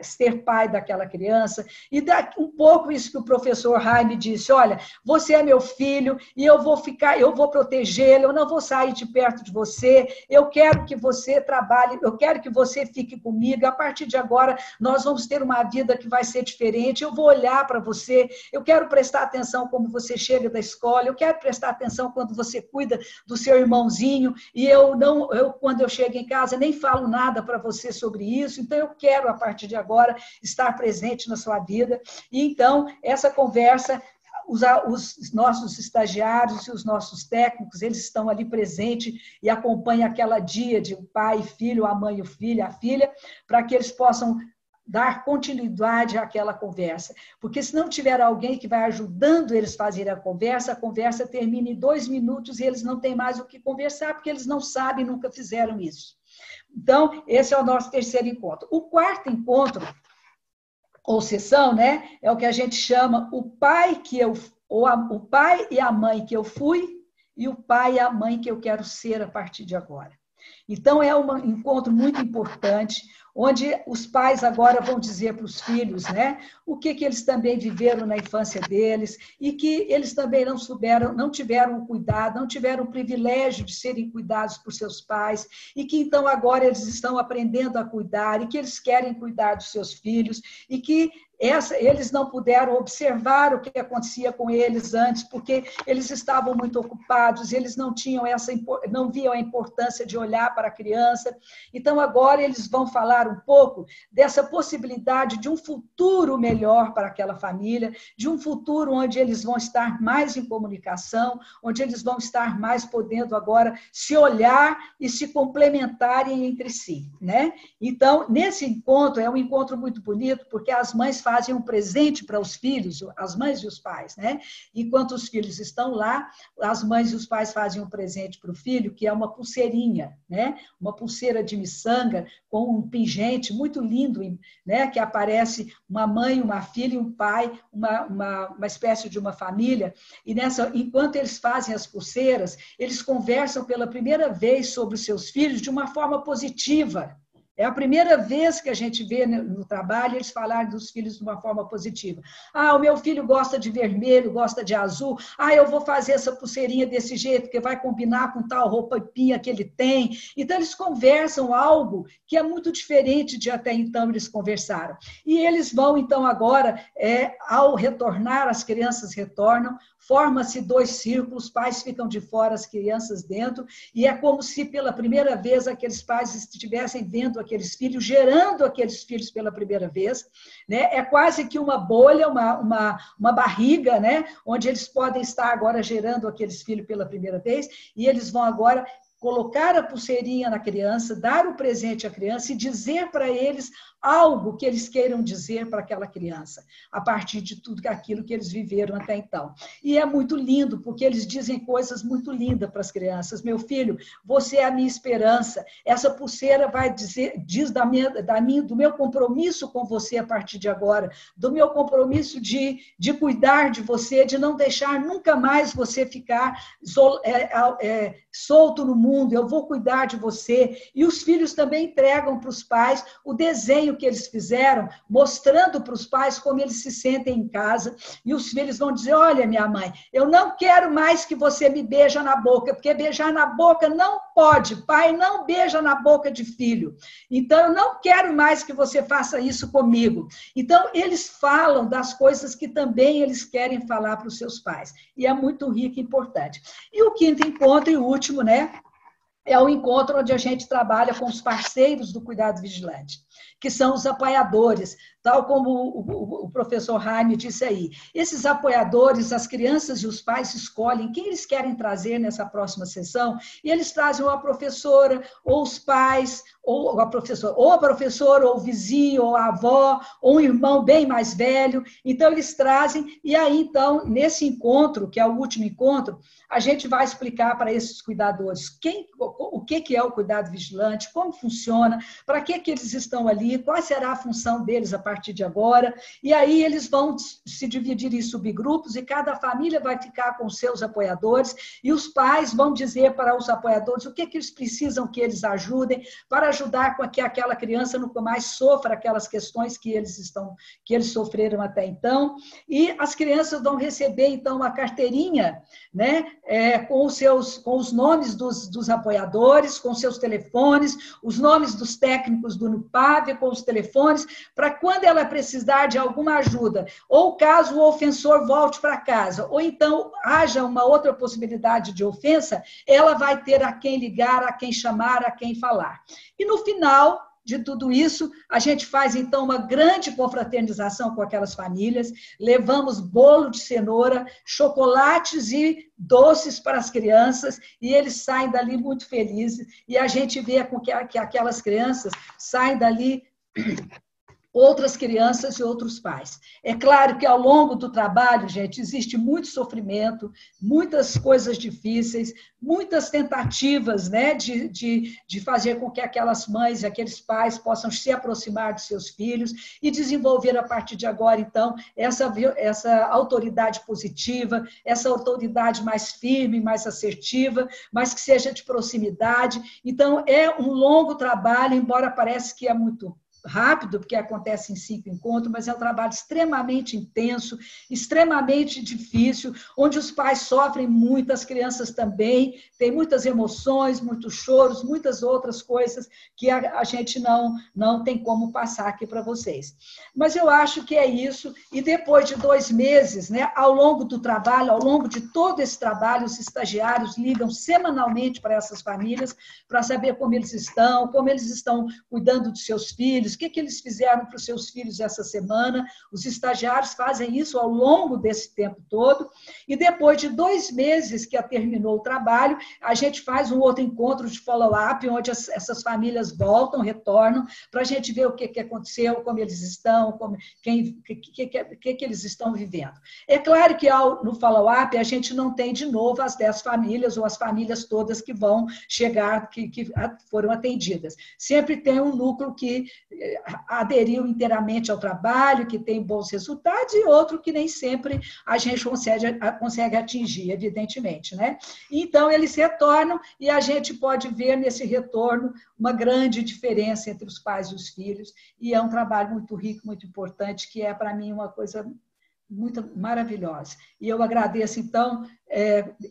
ser pai daquela criança, e um pouco isso que o professor Jaime disse, olha, você é meu filho e eu vou protegê-lo, eu não vou sair de perto de você, eu quero que você trabalhe, eu quero que você fique comigo, a partir de agora nós vamos ter uma vida que vai ser diferente, eu vou olhar para você, eu quero prestar atenção como você chega da escola, eu quero prestar atenção quando você cuida do seu irmãozinho, e quando eu chego em casa, nem falo nada para você sobre isso, então eu quero, a partir de agora, estar presente na sua vida. E então, essa conversa, os nossos estagiários e os nossos técnicos, eles estão ali presentes e acompanham aquela dia de pai e filho, a mãe e o filho, a filha, para que eles possam dar continuidade àquela conversa. Porque se não tiver alguém que vai ajudando eles a fazer a conversa termina em 2 minutos e eles não têm mais o que conversar, porque eles não sabem, nunca fizeram isso. Então, esse é o nosso terceiro encontro. O quarto encontro, ou sessão, né, é o que a gente chama o pai e a mãe que eu fui e o pai e a mãe que eu quero ser a partir de agora. Então, é um encontro muito importante, onde os pais agora vão dizer para os filhos, né, o que eles também viveram na infância deles e que eles também não tiveram o cuidado, não tiveram o privilégio de serem cuidados por seus pais e que então agora eles estão aprendendo a cuidar e que eles querem cuidar dos seus filhos e que eles não puderam observar o que acontecia com eles antes, porque eles estavam muito ocupados, eles não viam a importância de olhar para a criança. Então, agora eles vão falar um pouco dessa possibilidade de um futuro melhor para aquela família, de um futuro onde eles vão estar mais em comunicação, onde eles vão estar mais podendo agora se olhar e se complementarem entre si, né? Então, nesse encontro, é um encontro muito bonito, porque as mães fazem um presente para os filhos, as mães e os pais, né? Enquanto os filhos estão lá, as mães e os pais fazem um presente para o filho, que é uma pulseirinha, né? Uma pulseira de miçanga com um pingente muito lindo, né? Que aparece uma mãe, uma filha e um pai, uma espécie de uma família. E enquanto eles fazem as pulseiras, eles conversam pela primeira vez sobre os seus filhos de uma forma positiva. É a primeira vez que a gente vê no trabalho eles falarem dos filhos de uma forma positiva. Ah, o meu filho gosta de vermelho, gosta de azul. Ah, eu vou fazer essa pulseirinha desse jeito, porque vai combinar com tal roupinha que ele tem. Então, eles conversam algo que é muito diferente de até então eles conversaram. E eles vão, então, agora, ao retornar, as crianças retornam, forma-se 2 círculos, pais ficam de fora, as crianças dentro, e é como se pela primeira vez aqueles pais estivessem vendo aqueles filhos, gerando aqueles filhos pela primeira vez, né? É quase que uma bolha, uma barriga, né? Onde eles podem estar agora gerando aqueles filhos pela primeira vez, e eles vão agora colocar a pulseirinha na criança, dar o presente à criança e dizer para eles algo que eles queiram dizer para aquela criança, a partir de tudo aquilo que eles viveram até então. E é muito lindo, porque eles dizem coisas muito lindas para as crianças. Meu filho, você é a minha esperança. Essa pulseira vai diz do meu compromisso com você a partir de agora, do meu compromisso de cuidar de você, de não deixar nunca mais você ficar solto no mundo, eu vou cuidar de você. E os filhos também entregam para os pais o desenho que eles fizeram, mostrando para os pais como eles se sentem em casa, e os filhos vão dizer, olha, minha mãe, eu não quero mais que você me beija na boca, porque beijar na boca não pode, pai não beija na boca de filho, então eu não quero mais que você faça isso comigo. Então, eles falam das coisas que também eles querem falar para os seus pais, e é muito rico e importante. E o 5º encontro e último, né, é o encontro onde a gente trabalha com os parceiros do cuidado vigilante, que são os apoiadores, tal como o professor Jaime disse aí. Esses apoiadores, as crianças e os pais escolhem quem eles querem trazer nessa próxima sessão, e eles trazem ou a professora, ou os pais, ou a professora, ou o vizinho, ou a avó, ou um irmão bem mais velho. Então, eles trazem, e aí, então, nesse encontro, que é o último encontro, a gente vai explicar para esses cuidadores o que é o cuidado vigilante, como funciona, para que eles estão ali, qual será a função deles a partir de agora, e aí eles vão se dividir em subgrupos, e cada família vai ficar com seus apoiadores, e os pais vão dizer para os apoiadores o que eles precisam que eles ajudem, para ajudar com que aquela criança nunca mais sofra aquelas questões que eles sofreram até então, e as crianças vão receber, então, uma carteirinha, né, com os nomes dos apoiadores, com seus telefones, os nomes dos técnicos do NUPAV, com os telefones, para quando ela precisar de alguma ajuda, ou caso o ofensor volte para casa, ou então haja uma outra possibilidade de ofensa, ela vai ter a quem ligar, a quem chamar, a quem falar. E no final de tudo isso, a gente faz, então, uma grande confraternização com aquelas famílias, levamos bolo de cenoura, chocolates e doces para as crianças, e eles saem dali muito felizes, e a gente vê que aquelas crianças saem dali outras crianças e outros pais. É claro que ao longo do trabalho, gente, existe muito sofrimento, muitas coisas difíceis, muitas tentativas, né, de fazer com que aquelas mães e aqueles pais possam se aproximar de seus filhos e desenvolver a partir de agora, então, essa autoridade positiva, essa autoridade mais firme, mais assertiva, mas que seja de proximidade. Então, é um longo trabalho, embora pareça que é muito rápido, porque acontece em 5 encontros, mas é um trabalho extremamente intenso, extremamente difícil, onde os pais sofrem muito, as crianças também, tem muitas emoções, muitos choros, muitas outras coisas que a gente não tem como passar aqui para vocês. Mas eu acho que é isso, e depois de 2 meses, né, ao longo do trabalho, ao longo de todo esse trabalho, os estagiários ligam semanalmente para essas famílias, para saber como eles estão cuidando dos seus filhos, o que eles fizeram para os seus filhos essa semana. Os estagiários fazem isso ao longo desse tempo todo, e depois de 2 meses que terminou o trabalho, a gente faz um outro encontro de follow-up, onde essas famílias voltam, retornam, para a gente ver o que aconteceu, como eles estão, o que eles estão vivendo. É claro que no follow-up a gente não tem de novo as 10 famílias ou as famílias todas que vão chegar, que foram atendidas. Sempre tem um núcleo que aderiu inteiramente ao trabalho, que tem bons resultados, e outro que nem sempre a gente consegue atingir, evidentemente, né? Então, eles retornam e a gente pode ver nesse retorno uma grande diferença entre os pais e os filhos, e é um trabalho muito rico, muito importante, que é, para mim, uma coisa muito maravilhosa. E eu agradeço, então,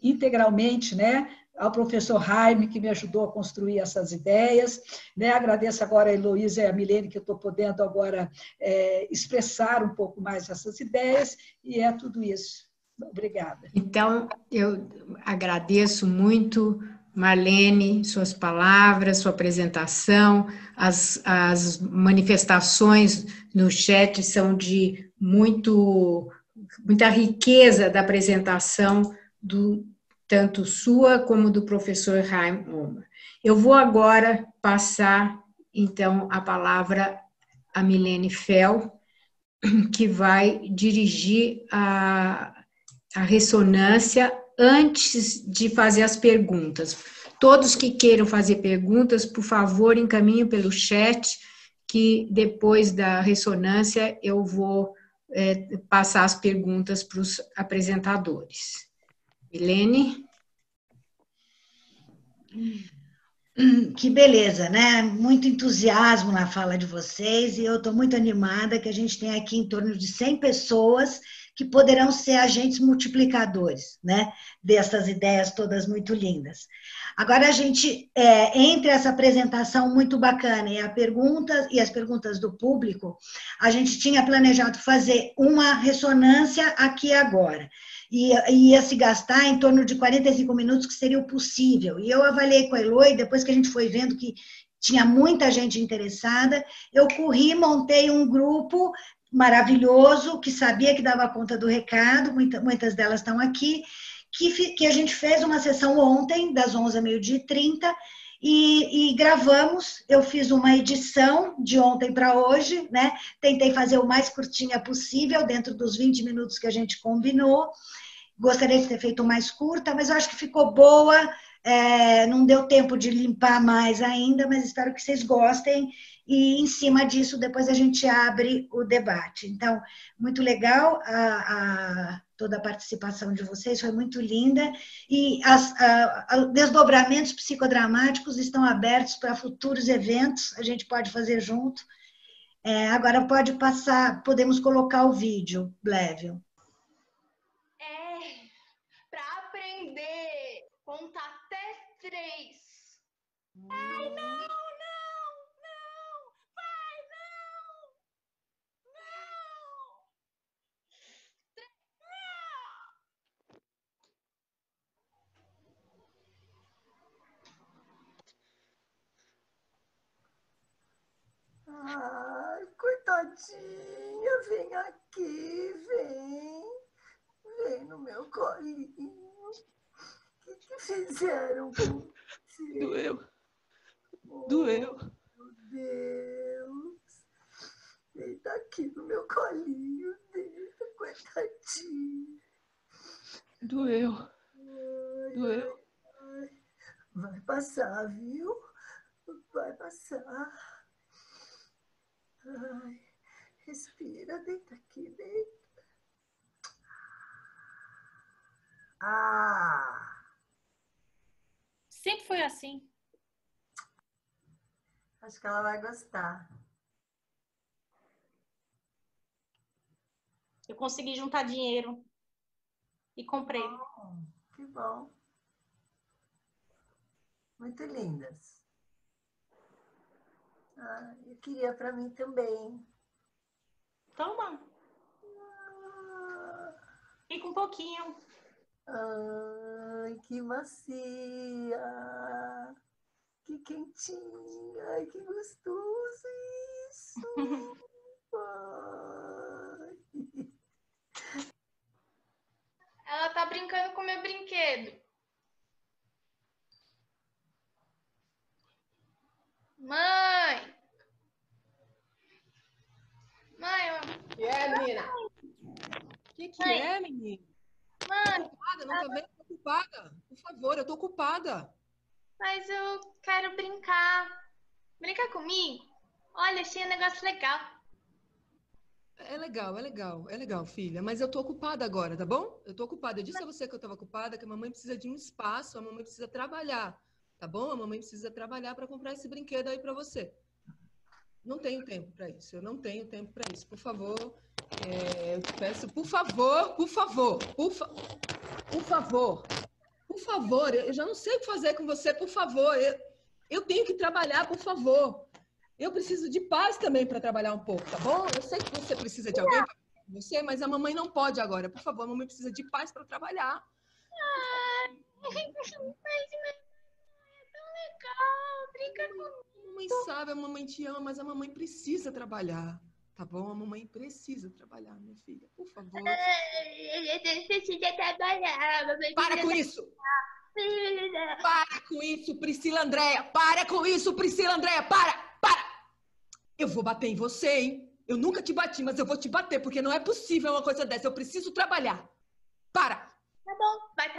integralmente, né, ao professor Jaime, que me ajudou a construir essas ideias, né? Agradeço agora a Heloísa e a Milene, que eu estou podendo agora expressar um pouco mais essas ideias, e é tudo isso. Obrigada. Então, eu agradeço muito, Marlene, suas palavras, sua apresentação, as manifestações no chat são de muita riqueza da apresentação, tanto sua como do professor Chaim Omer. Eu vou agora passar, então, a palavra a Milene Fell, que vai dirigir a ressonância antes de fazer as perguntas. Todos que queiram fazer perguntas, por favor, encaminhem pelo chat, que depois da ressonância eu vou passar as perguntas para os apresentadores. Milene? Que beleza, né? Muito entusiasmo na fala de vocês, e eu estou muito animada que a gente tem aqui em torno de 100 pessoas que poderão ser agentes multiplicadores, né? Dessas ideias todas muito lindas. Agora, a gente, entre essa apresentação muito bacana e as perguntas do público, a gente tinha planejado fazer uma ressonância aqui e agora. E ia se gastar em torno de 45 minutos, que seria o possível. E eu avaliei com a Eloy, depois que a gente foi vendo que tinha muita gente interessada, eu corri, montei um grupo maravilhoso, que sabia que dava conta do recado, muitas delas estão aqui, que a gente fez uma sessão ontem, das 11 a meio-dia e 30, e gravamos. Eu fiz uma edição de ontem para hoje, né? Tentei fazer o mais curtinha possível, dentro dos 20 minutos que a gente combinou. Gostaria de ter feito mais curta, mas eu acho que ficou boa. Não deu tempo de limpar mais ainda, mas espero que vocês gostem, e em cima disso depois a gente abre o debate. Então, muito legal toda a participação de vocês, foi muito linda, e os desdobramentos psicodramáticos estão abertos para futuros eventos, a gente pode fazer junto. Agora podemos colocar o vídeo, Blévio. Para aprender, contar até 3. Ai, não, pai, não. Ai, coitadinha, vem aqui, vem no meu colinho. O que fizeram com você? Doeu. Meu Deus. colinho dele, coitadinho. Doeu. Doeu. Vai passar, viu? Vai passar. Ai, respira, deita aqui, deita. Ah, Sempre foi assim. acho que ela vai gostar. Eu consegui juntar dinheiro e comprei. Bom, que bom. Muito lindas. Ah, eu queria para mim também. Toma. Fica um pouquinho. Ai, que macia. Que quentinha. Ai, que gostoso isso. Ai. Ela tá brincando com meu brinquedo. Mãe! Mãe, Que é, menina? Que é, menina? mãe, Ocupada? Não tá vendo? Tô ocupada. Por favor, eu tô ocupada. mas eu quero brincar. Brincar comigo? Olha, achei um negócio legal. É legal, filha. Mas eu tô ocupada agora, tá bom? Eu tô ocupada. Eu disse a você que eu tava ocupada, que a mamãe precisa de um espaço, a mamãe precisa trabalhar, tá bom? A mamãe precisa trabalhar para comprar esse brinquedo aí para você. Não tenho tempo para isso. Eu não tenho tempo para isso. Por favor, eu te peço, por favor, eu já não sei o que fazer com você, por favor. Eu tenho que trabalhar, por favor. Eu preciso de paz também para trabalhar um pouco, tá bom? Eu sei que você precisa de alguém para você, mas a mamãe não pode agora. Por favor, a mamãe precisa de paz para trabalhar. Mas é tão legal. Brinca comigo. A mamãe sabe, a mamãe te ama, mas a mamãe precisa trabalhar, tá bom? A mamãe precisa trabalhar, minha filha. Por favor. Precisa trabalhar. Para com isso! Para com isso, Priscila Andréia! Para com isso, Priscila Andréia! Para! Eu vou bater em você, hein? Eu nunca te bati, mas eu vou te bater, porque não é possível uma coisa dessa. Eu preciso trabalhar. Para! Tá bom, vai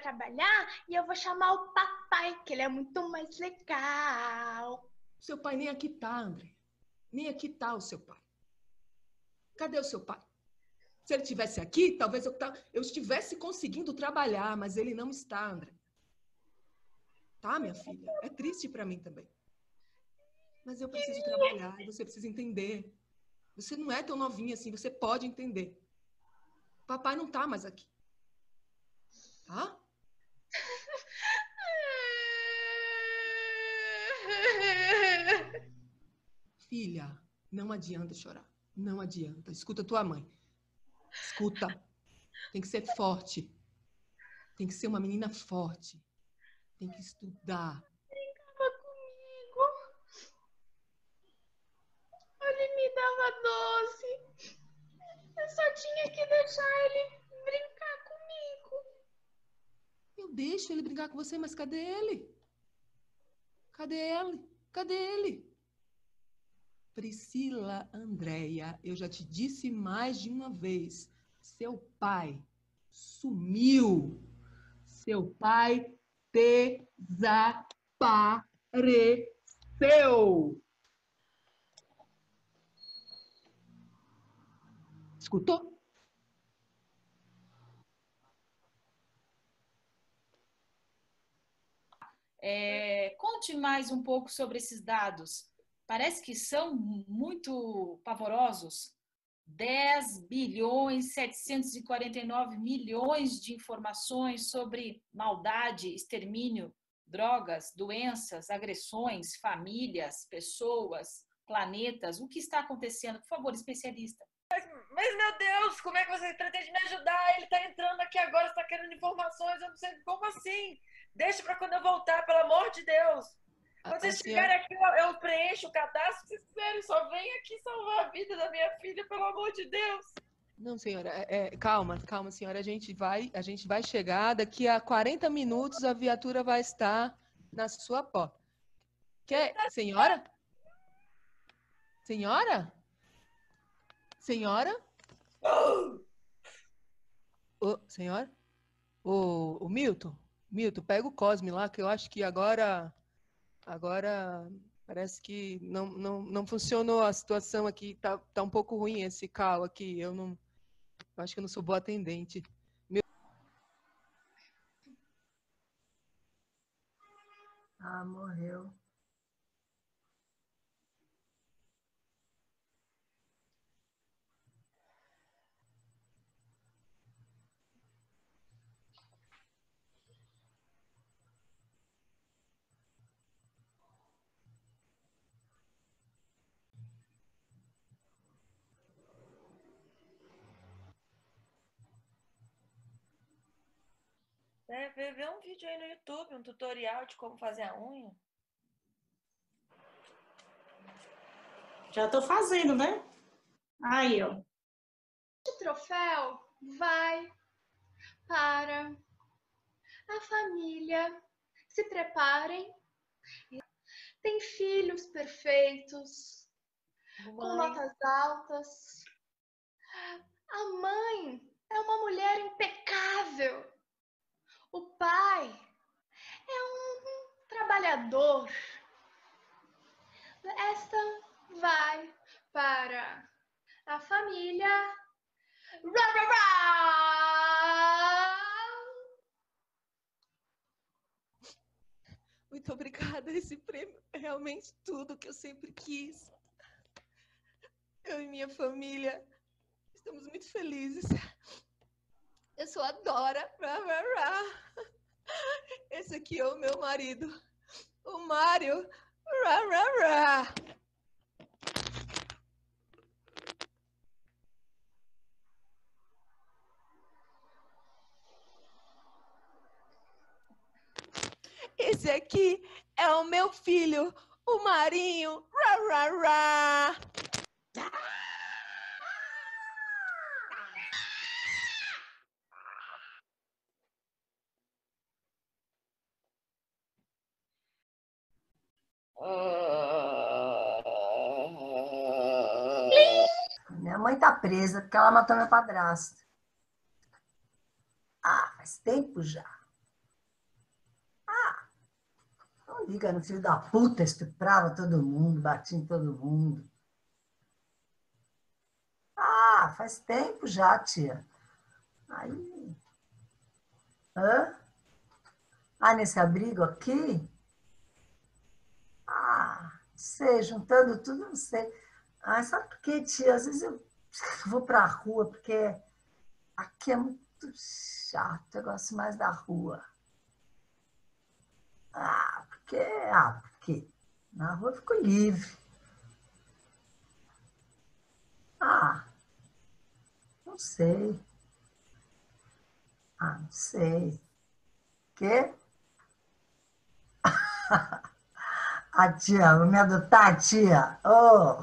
trabalhar e eu vou chamar o papai, que ele é muito mais legal. Seu pai nem aqui tá, André. Nem aqui tá o seu pai. Cadê o seu pai? Se ele estivesse aqui, talvez eu estivesse conseguindo trabalhar, mas ele não está, André. Tá, minha filha? É triste pra mim também. Mas eu preciso trabalhar e você precisa entender. Você não é tão novinha assim, você pode entender. Papai não tá mais aqui. Tá? Filha, não adianta chorar. Não adianta. Escuta tua mãe. Escuta. Tem que ser forte. Tem que ser uma menina forte. Tem que estudar. Brincava comigo. Ele me dava doce. Eu só tinha que deixar ele brincar comigo. Eu deixo ele brincar com você, mas cadê ele? Cadê ele? Cadê ele? Priscila Andréia, eu já te disse mais de uma vez, seu pai sumiu. Seu pai desapareceu. Escutou? Conte mais um pouco sobre esses dados. Parece que são muito pavorosos. 10 bilhões 749 milhões de informações sobre maldade, extermínio, drogas, doenças, agressões, famílias, pessoas, planetas. O que está acontecendo? Por favor, especialista. Mas, meu Deus, como é que você pretende me ajudar? Ele tá entrando aqui agora, está querendo informações, eu não sei como assim. Deixa para quando eu voltar, pelo amor de Deus. Quando vocês chegarem aqui, eu preencho o cadastro, se vocês quiserem, só vem aqui salvar a vida da minha filha, pelo amor de Deus. Não, senhora, calma, senhora, a gente vai chegar, daqui a 40 minutos a viatura vai estar na sua porta. Senhora? Senhora? Senhora? Ô, senhora? O Milton? Milton, pega o Cosme lá, que eu acho que agora parece que não funcionou a situação aqui. Tá um pouco ruim esse call aqui. Eu acho que eu não sou boa atendente. Ah, morreu. Vê um vídeo aí no YouTube, um tutorial de como fazer a unha. Já tô fazendo, né? Aí, ó. O troféu vai para a família. Se preparem. Tem filhos perfeitos, com notas altas. A mãe é uma mulher impecável. O pai é um trabalhador. Esta vai para a família. Rá, rá, rá! Muito obrigada. Esse prêmio é realmente tudo que eu sempre quis. Eu e minha família estamos muito felizes. Eu sou a Dora. Rá, rá, rá. Esse aqui é o meu marido, o Mário. Rá, rá, rá. Esse aqui é o meu filho, o Marinho. Rá, rá, rá. Minha mãe tá presa porque ela matou meu padrasto. Ah, faz tempo já. Ah, não liga no filho da puta, estuprava todo mundo, batia em todo mundo. Ah, faz tempo já, tia. Aí. Hã? Ah, nesse abrigo aqui? Ah, não sei, juntando tudo, não sei. Ah, sabe por quê, tia? Às vezes eu vou pra rua, porque aqui é muito chato, eu gosto mais da rua. Porque na rua eu fico livre. Ah, não sei. Ah, não sei. Quê? A tia, vou me adotar, tia. Oh.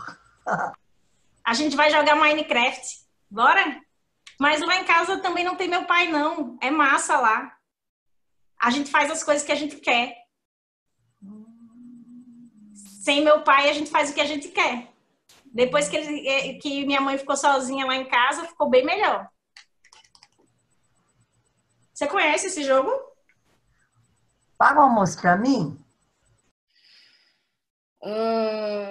A gente vai jogar Minecraft. Bora? Mas lá em casa também não tem meu pai, não. É massa lá. A gente faz as coisas que a gente quer. Sem meu pai, a gente faz o que a gente quer. Depois que minha mãe ficou sozinha lá em casa, ficou bem melhor. Você conhece esse jogo? Paga o almoço pra mim? Ha!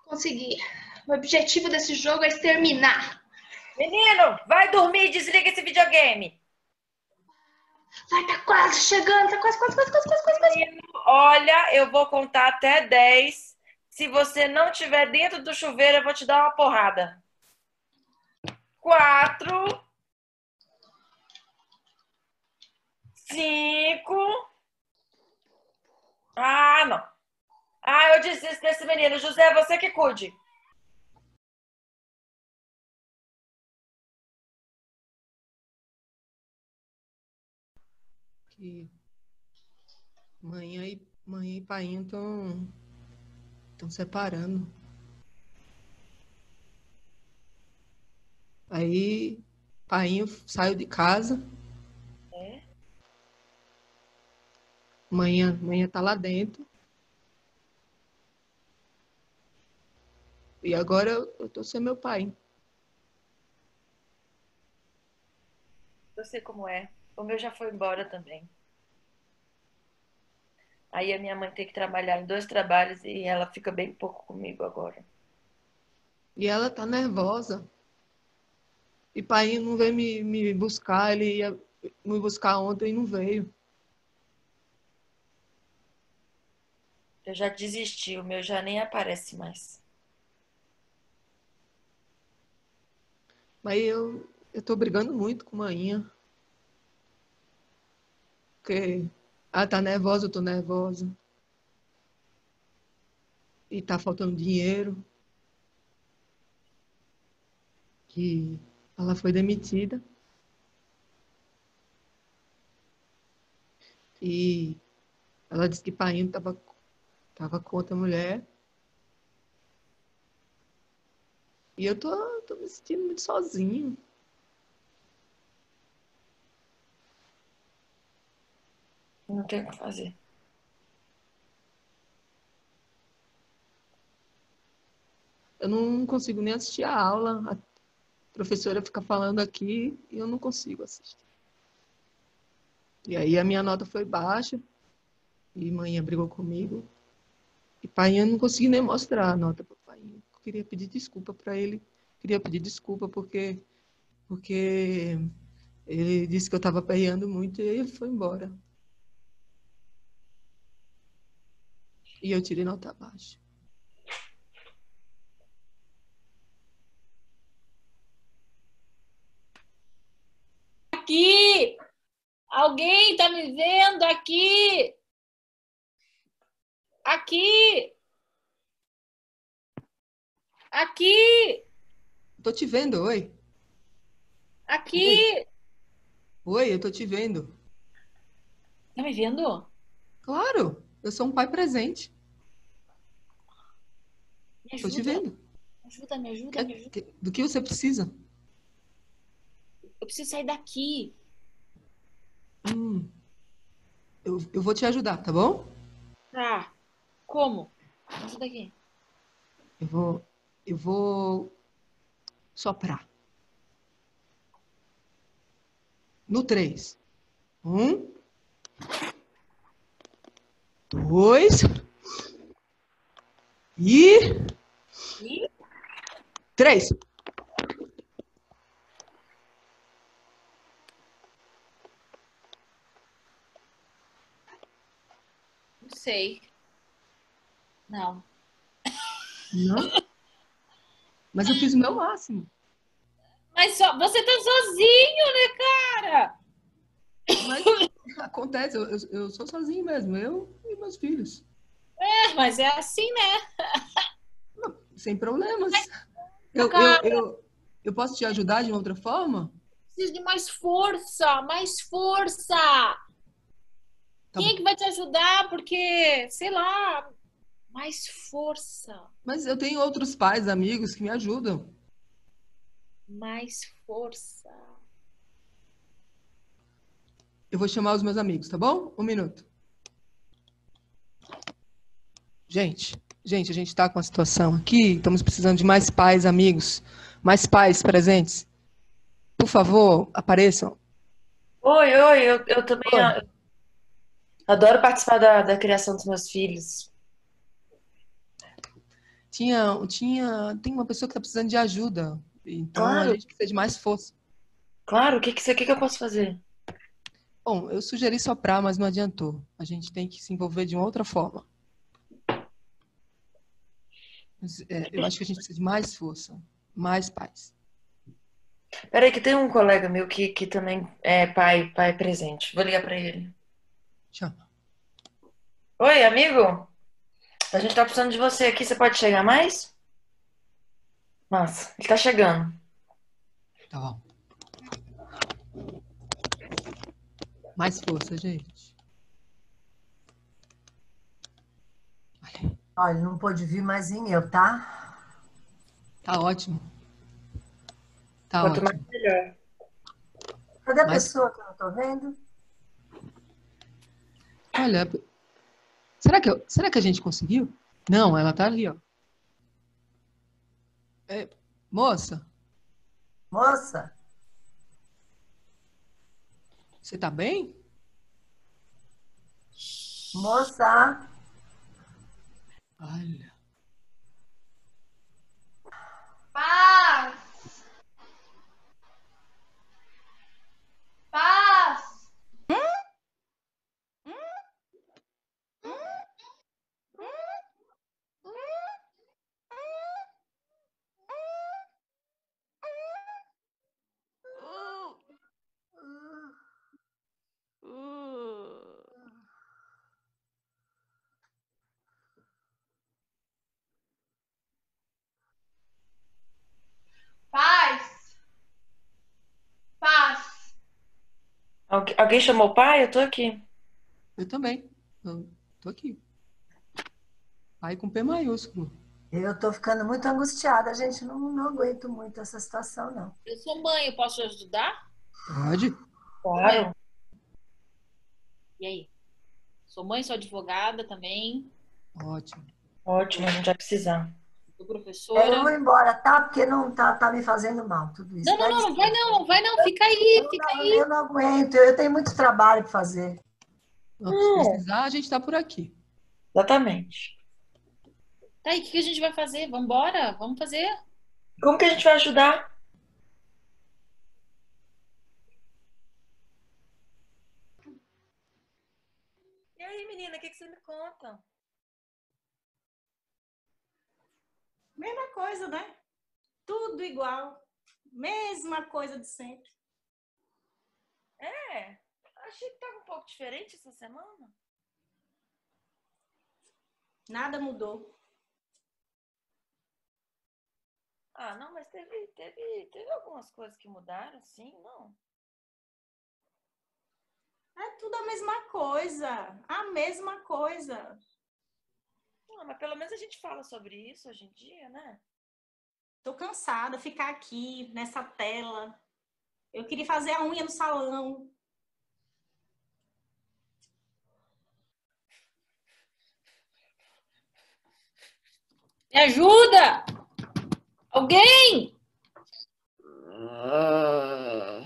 Consegui. O objetivo desse jogo é exterminar. Menino, vai dormir e desliga esse videogame. Vai, tá quase chegando, tá quase. Menino, olha, eu vou contar até 10. Se você não estiver dentro do chuveiro, eu vou te dar uma porrada. 4, 5. Ah, não. Ah, eu desisto desse menino. José, você que cuide. E mãe e pai estão separando. Aí, pai saiu de casa. É? Manhã tá lá dentro. E agora eu tô sem meu pai. Eu sei como é. O meu já foi embora também. Aí a minha mãe tem que trabalhar em 2 trabalhos e ela fica bem pouco comigo agora. E ela tá nervosa. E pai não veio me buscar. Ele ia me buscar ontem e não veio. Eu já desisti, o meu já nem aparece mais. Mas eu tô brigando muito com manhã. Porque ela tá nervosa, eu tô nervosa. E tá faltando dinheiro. Que ela foi demitida. E ela disse que pai tava com outra mulher. E eu tô me sentindo muito sozinho. Não tem o que fazer. Eu não consigo nem assistir a aula. A professora fica falando aqui e eu não consigo assistir. E aí a minha nota foi baixa. E manhã brigou comigo. E pai, eu não consegui nem mostrar a nota para o pai. Eu queria pedir desculpa para ele. Queria pedir desculpa porque ele disse que eu estava aperreando muito e ele foi embora. E eu tirei nota baixa. Aqui! Alguém tá me vendo aqui? Aqui! Aqui! Tô te vendo, oi. Aqui! Oi, eu tô te vendo. Tá me vendo? Claro, eu sou um pai presente. Me Tô te ajuda. vendo. Me ajuda. Do que você precisa? Eu preciso sair daqui. Eu vou te ajudar, tá bom? Tá. Como? Me ajuda aqui. Eu vou soprar. No 3. 1, 2 e 3. Não sei. Não. Não? Mas eu fiz o meu máximo. Mas só, você tá sozinho, né, cara? Mas acontece, eu sou sozinho mesmo, eu e meus filhos. É, mas é assim, né? Sem problemas. Eu posso te ajudar de uma outra forma? Preciso de mais força, mais força. Quem é que vai te ajudar? Porque, sei lá, mais força. Mas eu tenho outros pais, amigos que me ajudam. Mais força. Eu vou chamar os meus amigos, tá bom? 1 minuto. Gente, a gente tá com uma situação aqui, estamos precisando de mais pais, amigos, mais pais presentes. Por favor, apareçam. Oi, eu também adoro participar da criação dos meus filhos. Tem uma pessoa que está precisando de ajuda. Então Claro. a gente precisa de mais força. Claro, o que eu posso fazer? Bom, eu sugeri soprar, mas não adiantou. A gente tem que se envolver de uma outra forma. Mas, eu acho que a gente precisa de mais força, mais pais. Peraí, que tem um colega meu que também é pai presente. Vou ligar pra ele. Chama. Oi, amigo? A gente tá precisando de você aqui. Você pode chegar mais? Nossa, ele tá chegando. Tá bom. Mais força, gente. Olha, não pôde vir mais em eu, tá? Tá ótimo. Tá Quanto ótimo. mais, melhor. Cadê a Mas- pessoa que eu não tô vendo? Olha, será que a gente conseguiu? Não, ela tá ali, ó. Moça, Moça? você tá bem? Moça? Olha. Paz! Paz! Paz! Paz! Alguém chamou o pai? Eu tô aqui. Eu também. Eu tô aqui. Pai com P maiúsculo. Eu tô ficando muito angustiada, gente. Não aguento muito essa situação, não. Eu sou mãe, eu posso te ajudar? Pode? Claro. E aí? Sou mãe, sou advogada também, Ótimo. Ótimo, a gente vai precisar. sou Eu vou professora. embora, tá? Porque não tá me fazendo mal tudo isso. Não, não, Pede não, não vai desculpa. não, não vai não, fica aí, fica aí. Eu não aguento, eu tenho muito trabalho para fazer. Se precisar, a gente tá por aqui. Exatamente. Tá aí, o que a gente vai fazer? Vambora, vamos fazer. Como que a gente vai ajudar? E aí, menina, o que você me conta? Mesma coisa, né? Tudo igual. Mesma coisa de sempre. É, achei que tava um pouco diferente essa semana. Nada mudou. Ah, não, mas teve algumas coisas que mudaram, sim, não? É tudo a mesma coisa. A mesma coisa. Ah, mas pelo menos a gente fala sobre isso hoje em dia, né? Tô cansada de ficar aqui nessa tela. Eu queria fazer a unha no salão. Me ajuda! Alguém! Ah.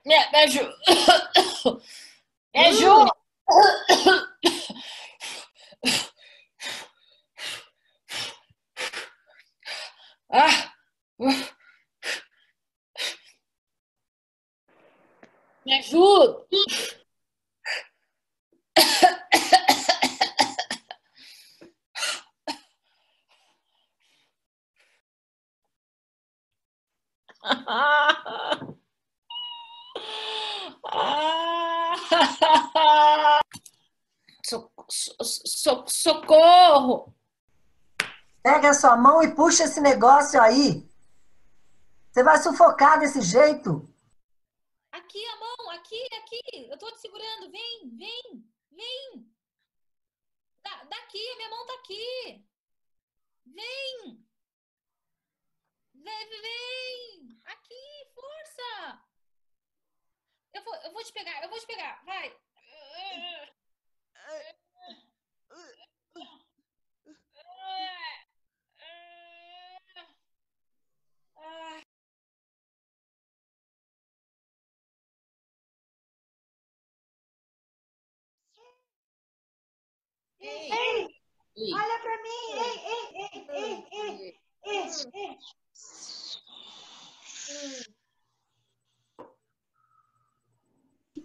Me ajuda! Me ajuda! Ah! Me ajuda! Socorro! Pega a sua mão e puxa esse negócio aí. Você vai sufocar desse jeito. Aqui a mão, aqui. Eu tô te segurando. Vem. Daqui, a minha mão tá aqui. Vem. Vem. Aqui, força. Eu vou te pegar. Vai. Ei, Olha para mim! Ei!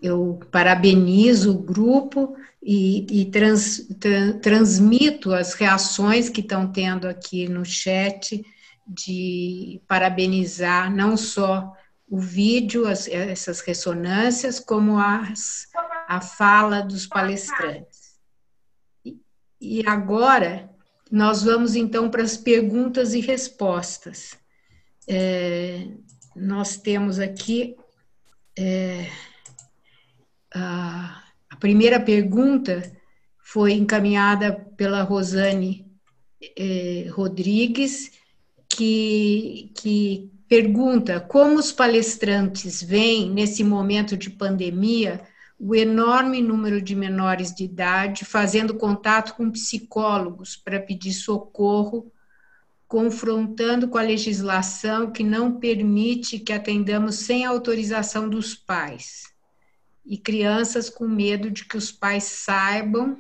Eu parabenizo o grupo e transmito as reações que estão tendo aqui no chat de parabenizar não só o vídeo, essas ressonâncias, como a fala dos palestrantes. E agora, nós vamos então para as perguntas e respostas. Nós temos aqui a primeira pergunta foi encaminhada pela Rosane Rodrigues, que pergunta como os palestrantes veem, nesse momento de pandemia, o enorme número de menores de idade fazendo contato com psicólogos para pedir socorro, confrontando com a legislação que não permite que atendamos sem autorização dos pais, e crianças com medo de que os pais saibam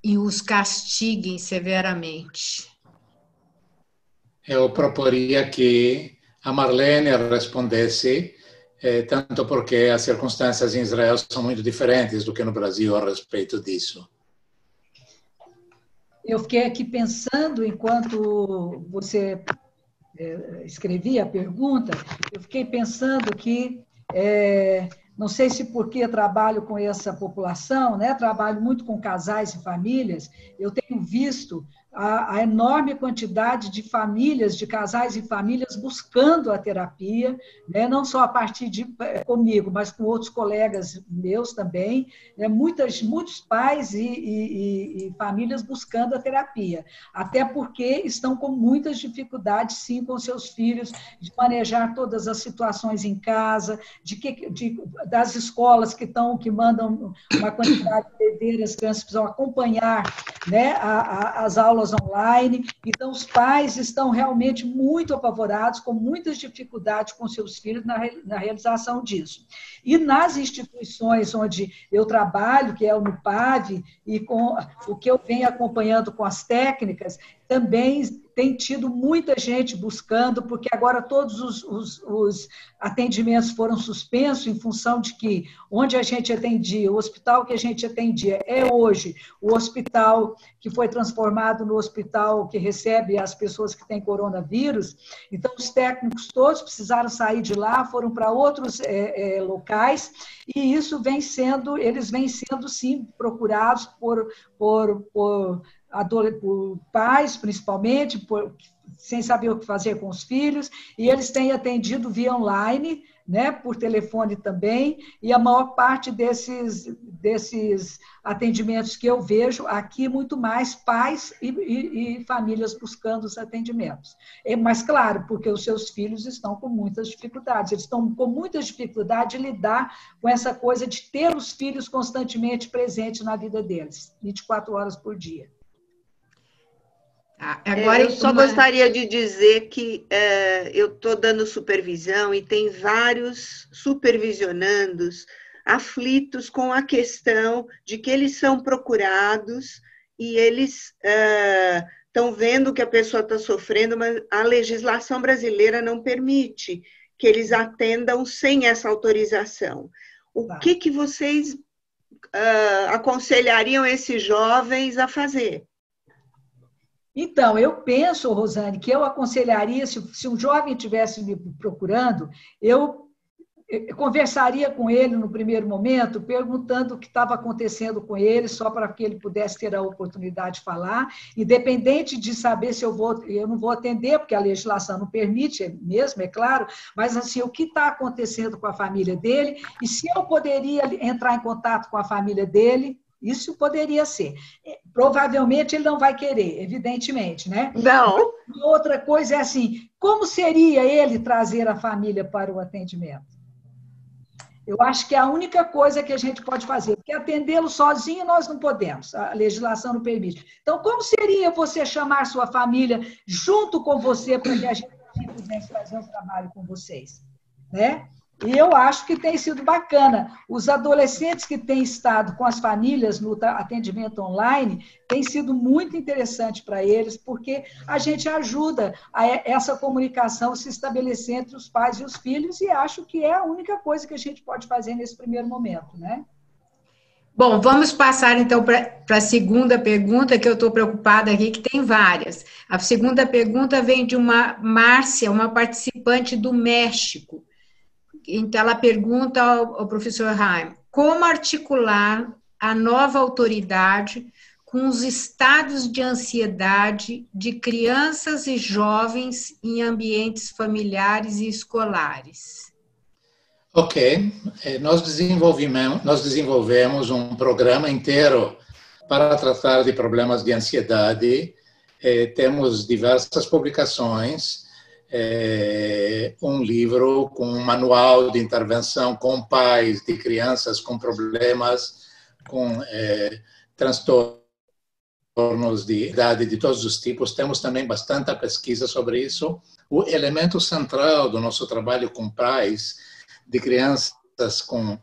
e os castiguem severamente. Eu proporia que a Marlene respondesse, tanto porque as circunstâncias em Israel são muito diferentes do que no Brasil a respeito disso. Eu fiquei aqui pensando, enquanto você escrevia a pergunta, eu fiquei pensando que, não sei se porque trabalho com essa população, né, trabalho muito com casais e famílias, eu tenho visto a enorme quantidade de famílias, de casais e famílias buscando a terapia, né? Não só a partir de comigo, mas com outros colegas meus também, né? Muitos pais e famílias buscando a terapia, até porque estão com muitas dificuldades, sim, com seus filhos, de manejar todas as situações em casa, das escolas que mandam uma quantidade de deveres, as crianças precisam acompanhar, né, as aulas online. Então, os pais estão realmente muito apavorados, com muitas dificuldades com seus filhos na realização disso. E nas instituições onde eu trabalho, que é o NUPAV, e com o que eu venho acompanhando com as técnicas, também tem tido muita gente buscando, porque agora todos os atendimentos foram suspensos em função de que onde a gente atendia, o hospital que a gente atendia é hoje o hospital que foi transformado no hospital que recebe as pessoas que têm coronavírus. Então, os técnicos todos precisaram sair de lá, foram para outros locais, e isso eles vêm sendo, sim, procurados por pais, principalmente, sem saber o que fazer com os filhos, e eles têm atendido via online, né, por telefone também, e a maior parte desses atendimentos que eu vejo aqui, muito mais pais e famílias buscando os atendimentos. Mas, claro, porque os seus filhos estão com muitas dificuldades, eles estão com muita dificuldade de lidar com essa coisa de ter os filhos constantemente presentes na vida deles, 24 horas por dia. Agora, eu só gostaria de dizer que eu estou dando supervisão e tem vários supervisionandos aflitos com a questão de que eles são procurados e eles estão vendo que a pessoa está sofrendo, mas a legislação brasileira não permite que eles atendam sem essa autorização. O que vocês aconselhariam esses jovens a fazer? Então, eu penso, Rosane, que eu aconselharia, se um jovem estivesse me procurando, eu conversaria com ele no primeiro momento, perguntando o que estava acontecendo com ele, só para que ele pudesse ter a oportunidade de falar, independente de saber se eu não vou atender, porque a legislação não permite mesmo, é claro, mas assim, o que está acontecendo com a família dele, e se eu poderia entrar em contato com a família dele. Isso poderia ser. Provavelmente ele não vai querer, evidentemente, né? Não. Outra coisa é assim, como seria ele trazer a família para o atendimento? Eu acho que é a única coisa que a gente pode fazer, porque atendê-lo sozinho nós não podemos, a legislação não permite. Então, como seria você chamar sua família junto com você para que a gente pudesse fazer um trabalho com vocês? Né? E eu acho que tem sido bacana. Os adolescentes que têm estado com as famílias no atendimento online, tem sido muito interessante para eles, porque a gente ajuda a essa comunicação se estabelecer entre os pais e os filhos, e acho que é a única coisa que a gente pode fazer nesse primeiro momento, né? Bom, vamos passar então para a segunda pergunta, que eu estou preocupada aqui, que tem várias. A segunda pergunta vem de uma Márcia, uma participante do México. Então, ela pergunta ao professor Haim, como articular a nova autoridade com os estados de ansiedade de crianças e jovens em ambientes familiares e escolares? Ok, nós desenvolvemos um programa inteiro para tratar de problemas de ansiedade. Temos diversas publicações, um livro com um manual de intervenção com pais de crianças com problemas, com transtornos de idade de todos os tipos. Temos também bastante pesquisa sobre isso. O elemento central do nosso trabalho com pais de crianças com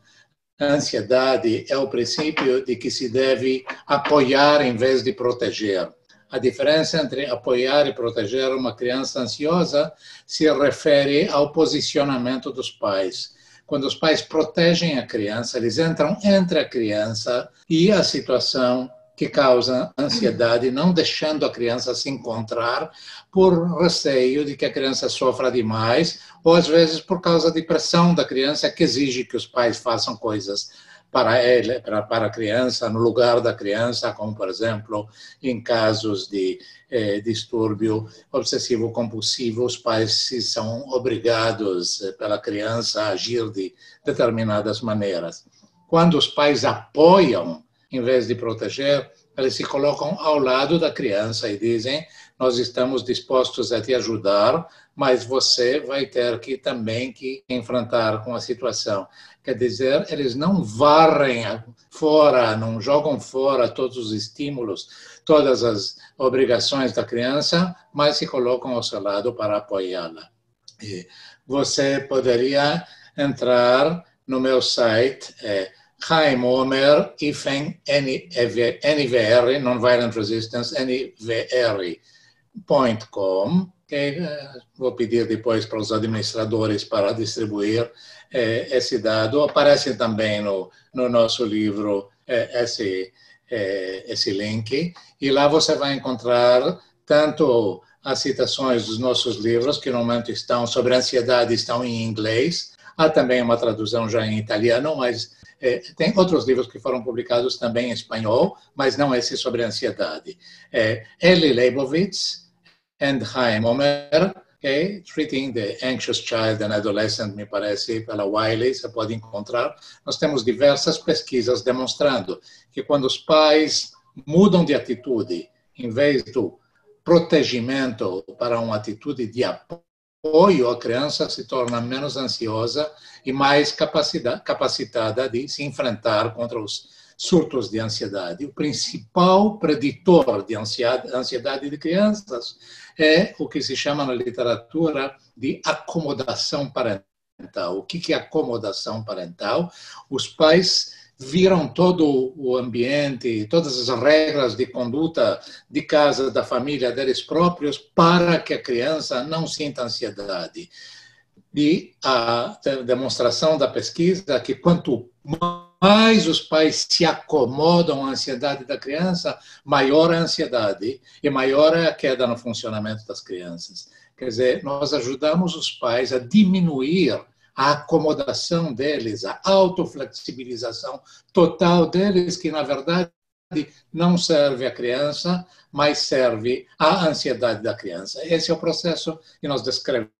ansiedade é o princípio de que se deve apoiar em vez de proteger. A diferença entre apoiar e proteger uma criança ansiosa se refere ao posicionamento dos pais. Quando os pais protegem a criança, eles entram entre a criança e a situação que causa ansiedade, não deixando a criança se encontrar por receio de que a criança sofra demais, ou às vezes por causa de pressão da criança que exige que os pais façam coisas para a criança, no lugar da criança, como, por exemplo, em casos de distúrbio obsessivo-compulsivo, os pais são obrigados pela criança a agir de determinadas maneiras. Quando os pais apoiam, em vez de proteger, eles se colocam ao lado da criança e dizem: nós estamos dispostos a te ajudar, mas você vai ter que também enfrentar com a situação. Quer dizer, eles não varrem fora, não jogam fora todos os estímulos, todas as obrigações da criança, mas se colocam ao seu lado para apoiá-la. Você poderia entrar no meu site, Chaim Omer, NVR, Nonviolent Resistance, NVR.com, que vou pedir depois para os administradores para distribuir esse dado. Aparece também no nosso livro esse link, e lá você vai encontrar tanto as citações dos nossos livros, que no momento estão sobre ansiedade, estão em inglês, há também uma tradução já em italiano, mas tem outros livros que foram publicados também em espanhol, mas não esse sobre ansiedade. Eli Leibovitz and Chaim Omer, Treating the Anxious Child and Adolescent, me parece, pela Wiley, você pode encontrar. Nós temos diversas pesquisas demonstrando que quando os pais mudam de atitude, em vez do protegimento para uma atitude de apoio, a criança se torna menos ansiosa e mais capacitada de se enfrentar contra os surtos de ansiedade. O principal preditor de ansiedade de crianças é o que se chama na literatura de acomodação parental. O que é acomodação parental? Os pais viram todo o ambiente, todas as regras de conduta de casa, da família deles próprios, para que a criança não sinta ansiedade. E a demonstração da pesquisa é que quanto mais os pais se acomodam à ansiedade da criança, maior a ansiedade e maior é a queda no funcionamento das crianças. Quer dizer, nós ajudamos os pais a diminuir a acomodação deles, a autoflexibilização total deles, que na verdade não serve à criança, mas serve à ansiedade da criança. Esse é o processo que nós descrevemos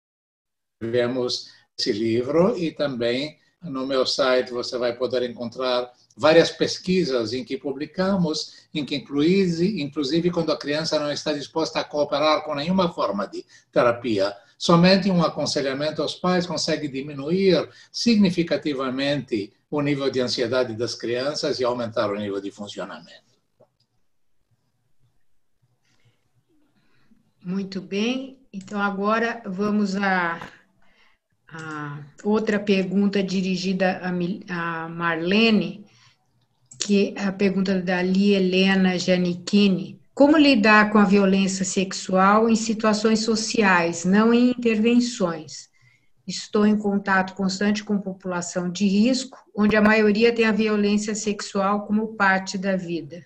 nesse livro, e também no meu site você vai poder encontrar várias pesquisas em que publicamos, em que inclusive quando a criança não está disposta a cooperar com nenhuma forma de terapia, somente um aconselhamento aos pais consegue diminuir significativamente o nível de ansiedade das crianças e aumentar o nível de funcionamento. Muito bem. Então, agora vamos outra pergunta dirigida a Marlene, que é a pergunta da Lia Helena Giannichini. Como lidar com a violência sexual em situações sociais, não em intervenções? Estou em contato constante com população de risco, onde a maioria tem a violência sexual como parte da vida.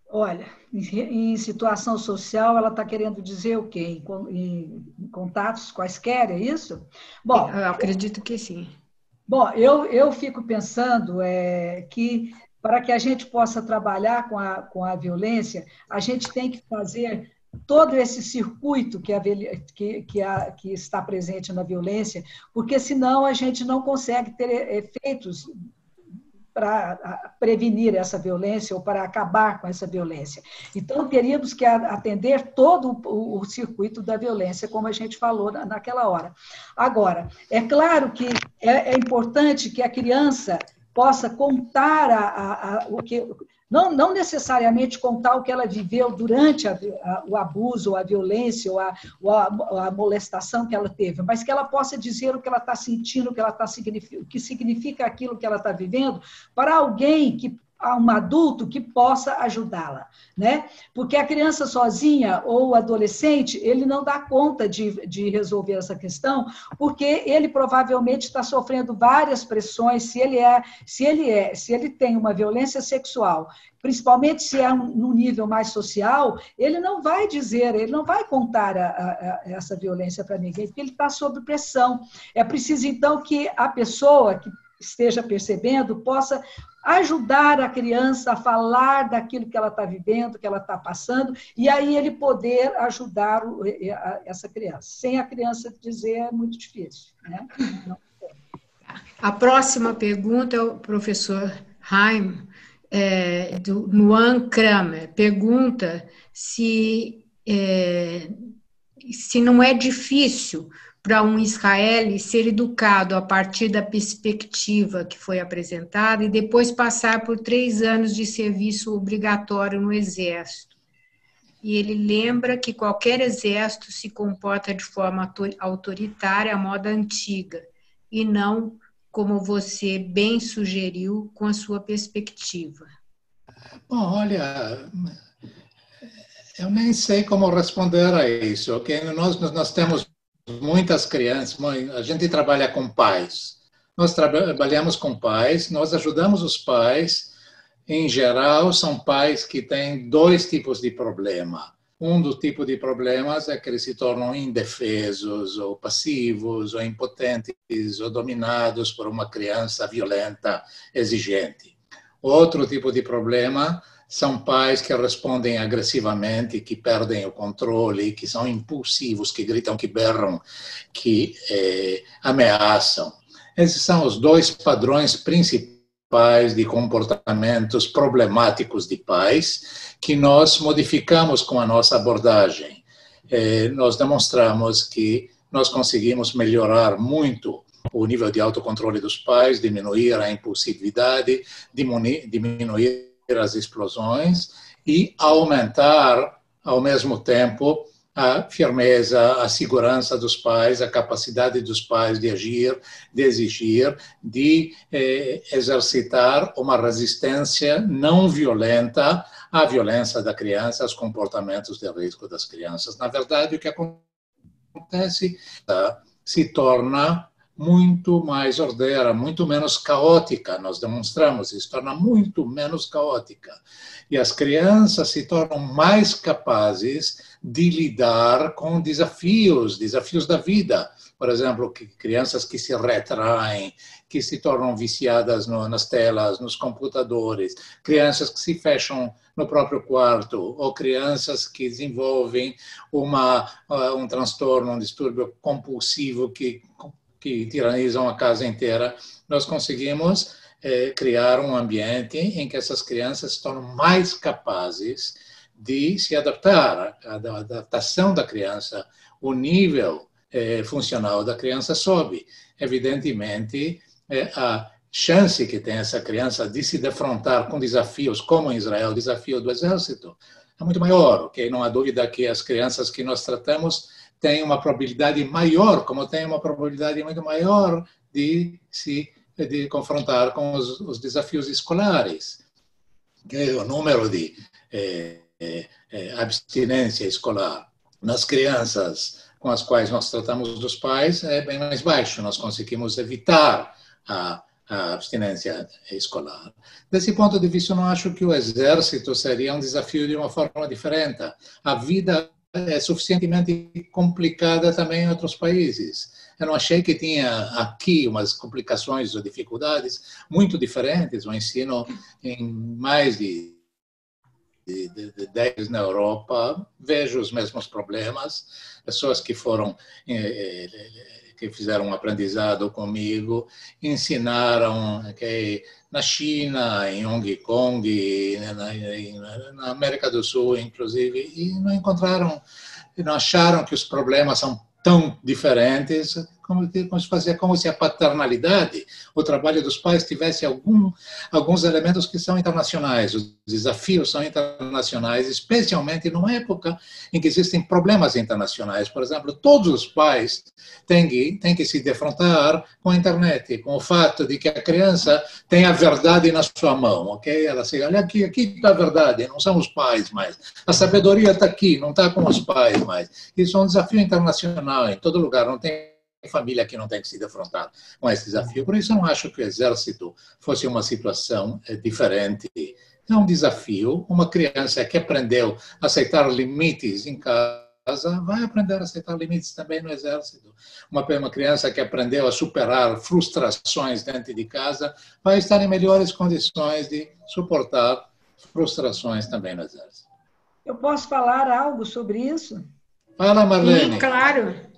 Olha, em situação social, ela está querendo dizer o quê? Em contatos quaisquer, é isso? Bom, eu acredito que sim. Bom, eu fico pensando que para que a gente possa trabalhar com a violência, a gente tem que fazer todo esse circuito que está presente na violência, porque senão a gente não consegue ter efeitos para prevenir essa violência ou para acabar com essa violência. Então, teríamos que atender todo o circuito da violência, como a gente falou naquela hora. Agora, é claro que é importante que a criança possa contar o que... Não necessariamente contar o que ela viveu durante o abuso, ou a violência, ou a molestação que ela teve, mas que ela possa dizer o que ela está sentindo, o que significa aquilo que ela está vivendo, para alguém um adulto que possa ajudá-la, né? Porque a criança sozinha ou o adolescente, ele não dá conta de resolver essa questão, porque ele provavelmente está sofrendo várias pressões, se ele tem uma violência sexual, principalmente se é num nível mais social, ele não vai contar essa violência para ninguém, porque ele está sob pressão. É preciso, então, que a pessoa que esteja percebendo possa ajudar a criança a falar daquilo que ela está vivendo, que ela está passando, e aí ele poder ajudar essa criança. Sem a criança dizer é muito difícil, né? A próxima pergunta é o professor Haim, do Nuan Kramer. Pergunta se não é difícil para um israelense ser educado a partir da perspectiva que foi apresentada e depois passar por 3 anos de serviço obrigatório no Exército. E ele lembra que qualquer exército se comporta de forma autoritária à moda antiga, e não, como você bem sugeriu, com a sua perspectiva. Bom, olha, eu nem sei como responder a isso, ok? Nós temos muitas crianças, a gente trabalha com pais. Nós trabalhamos com pais, nós ajudamos os pais. Em geral, são pais que têm 2 tipos de problema. Um dos tipos de problemas é que eles se tornam indefesos, ou passivos, ou impotentes, ou dominados por uma criança violenta, exigente. Outro tipo de problema são pais que respondem agressivamente, que perdem o controle, que são impulsivos, que gritam, que berram, que ameaçam. Esses são os 2 padrões principais de comportamentos problemáticos de pais que nós modificamos com a nossa abordagem. Nós demonstramos que nós conseguimos melhorar muito o nível de autocontrole dos pais, diminuir a impulsividade, diminuir as explosões e aumentar, ao mesmo tempo, a firmeza, a segurança dos pais, a capacidade dos pais de agir, de exigir, de exercitar uma resistência não violenta à violência da criança, aos comportamentos de risco das crianças. Na verdade, o que acontece se torna muito mais ordeira, muito menos caótica. Nós demonstramos isso, se torna muito menos caótica. E as crianças se tornam mais capazes de lidar com desafios da vida. Por exemplo, crianças que se retraem, que se tornam viciadas nas telas, nos computadores, crianças que se fecham no próprio quarto, ou crianças que desenvolvem um transtorno, um distúrbio compulsivo que tiranizam a casa inteira. Nós conseguimos criar um ambiente em que essas crianças se tornam mais capazes de se adaptar. A adaptação da criança, o nível funcional da criança sobe. Evidentemente, a chance que tem essa criança de se defrontar com desafios, como em Israel, o desafio do exército, é muito maior. Okay? Não há dúvida que as crianças que nós tratamos tem uma probabilidade maior, como tem uma probabilidade muito maior de confrontar com os desafios escolares. O número de abstinência escolar nas crianças com as quais nós tratamos dos pais é bem mais baixo. Nós conseguimos evitar a abstinência escolar. Desse ponto de vista, eu não acho que o exército seria um desafio de uma forma diferente. A vida é suficientemente complicada também em outros países. Eu não achei que tinha aqui umas complicações ou dificuldades muito diferentes. O ensino em mais de 10 na Europa, vejo os mesmos problemas. Pessoas que foram que fizeram um aprendizado comigo ensinaram que na China, em Hong Kong, na América do Sul, inclusive, e não acharam que os problemas são tão diferentes, como se a paternalidade, o trabalho dos pais tivesse alguns elementos que são internacionais. Os desafios são internacionais, especialmente numa época em que existem problemas internacionais. Por exemplo, todos os pais têm que se defrontar com a internet, com o fato de que a criança tem a verdade na sua mão, ok? Ela se olha aqui está a verdade, não são os pais mais. A sabedoria está aqui, não está com os pais mais. Isso é um desafio internacional em todo lugar, não tem família que não tem que se defrontar com esse desafio. Por isso, eu não acho que o exército fosse uma situação diferente. É um desafio. Uma criança que aprendeu a aceitar limites em casa vai aprender a aceitar limites também no exército. Uma criança que aprendeu a superar frustrações dentro de casa vai estar em melhores condições de suportar frustrações também no exército. Eu posso falar algo sobre isso? Fala, Marlene. Sim, claro.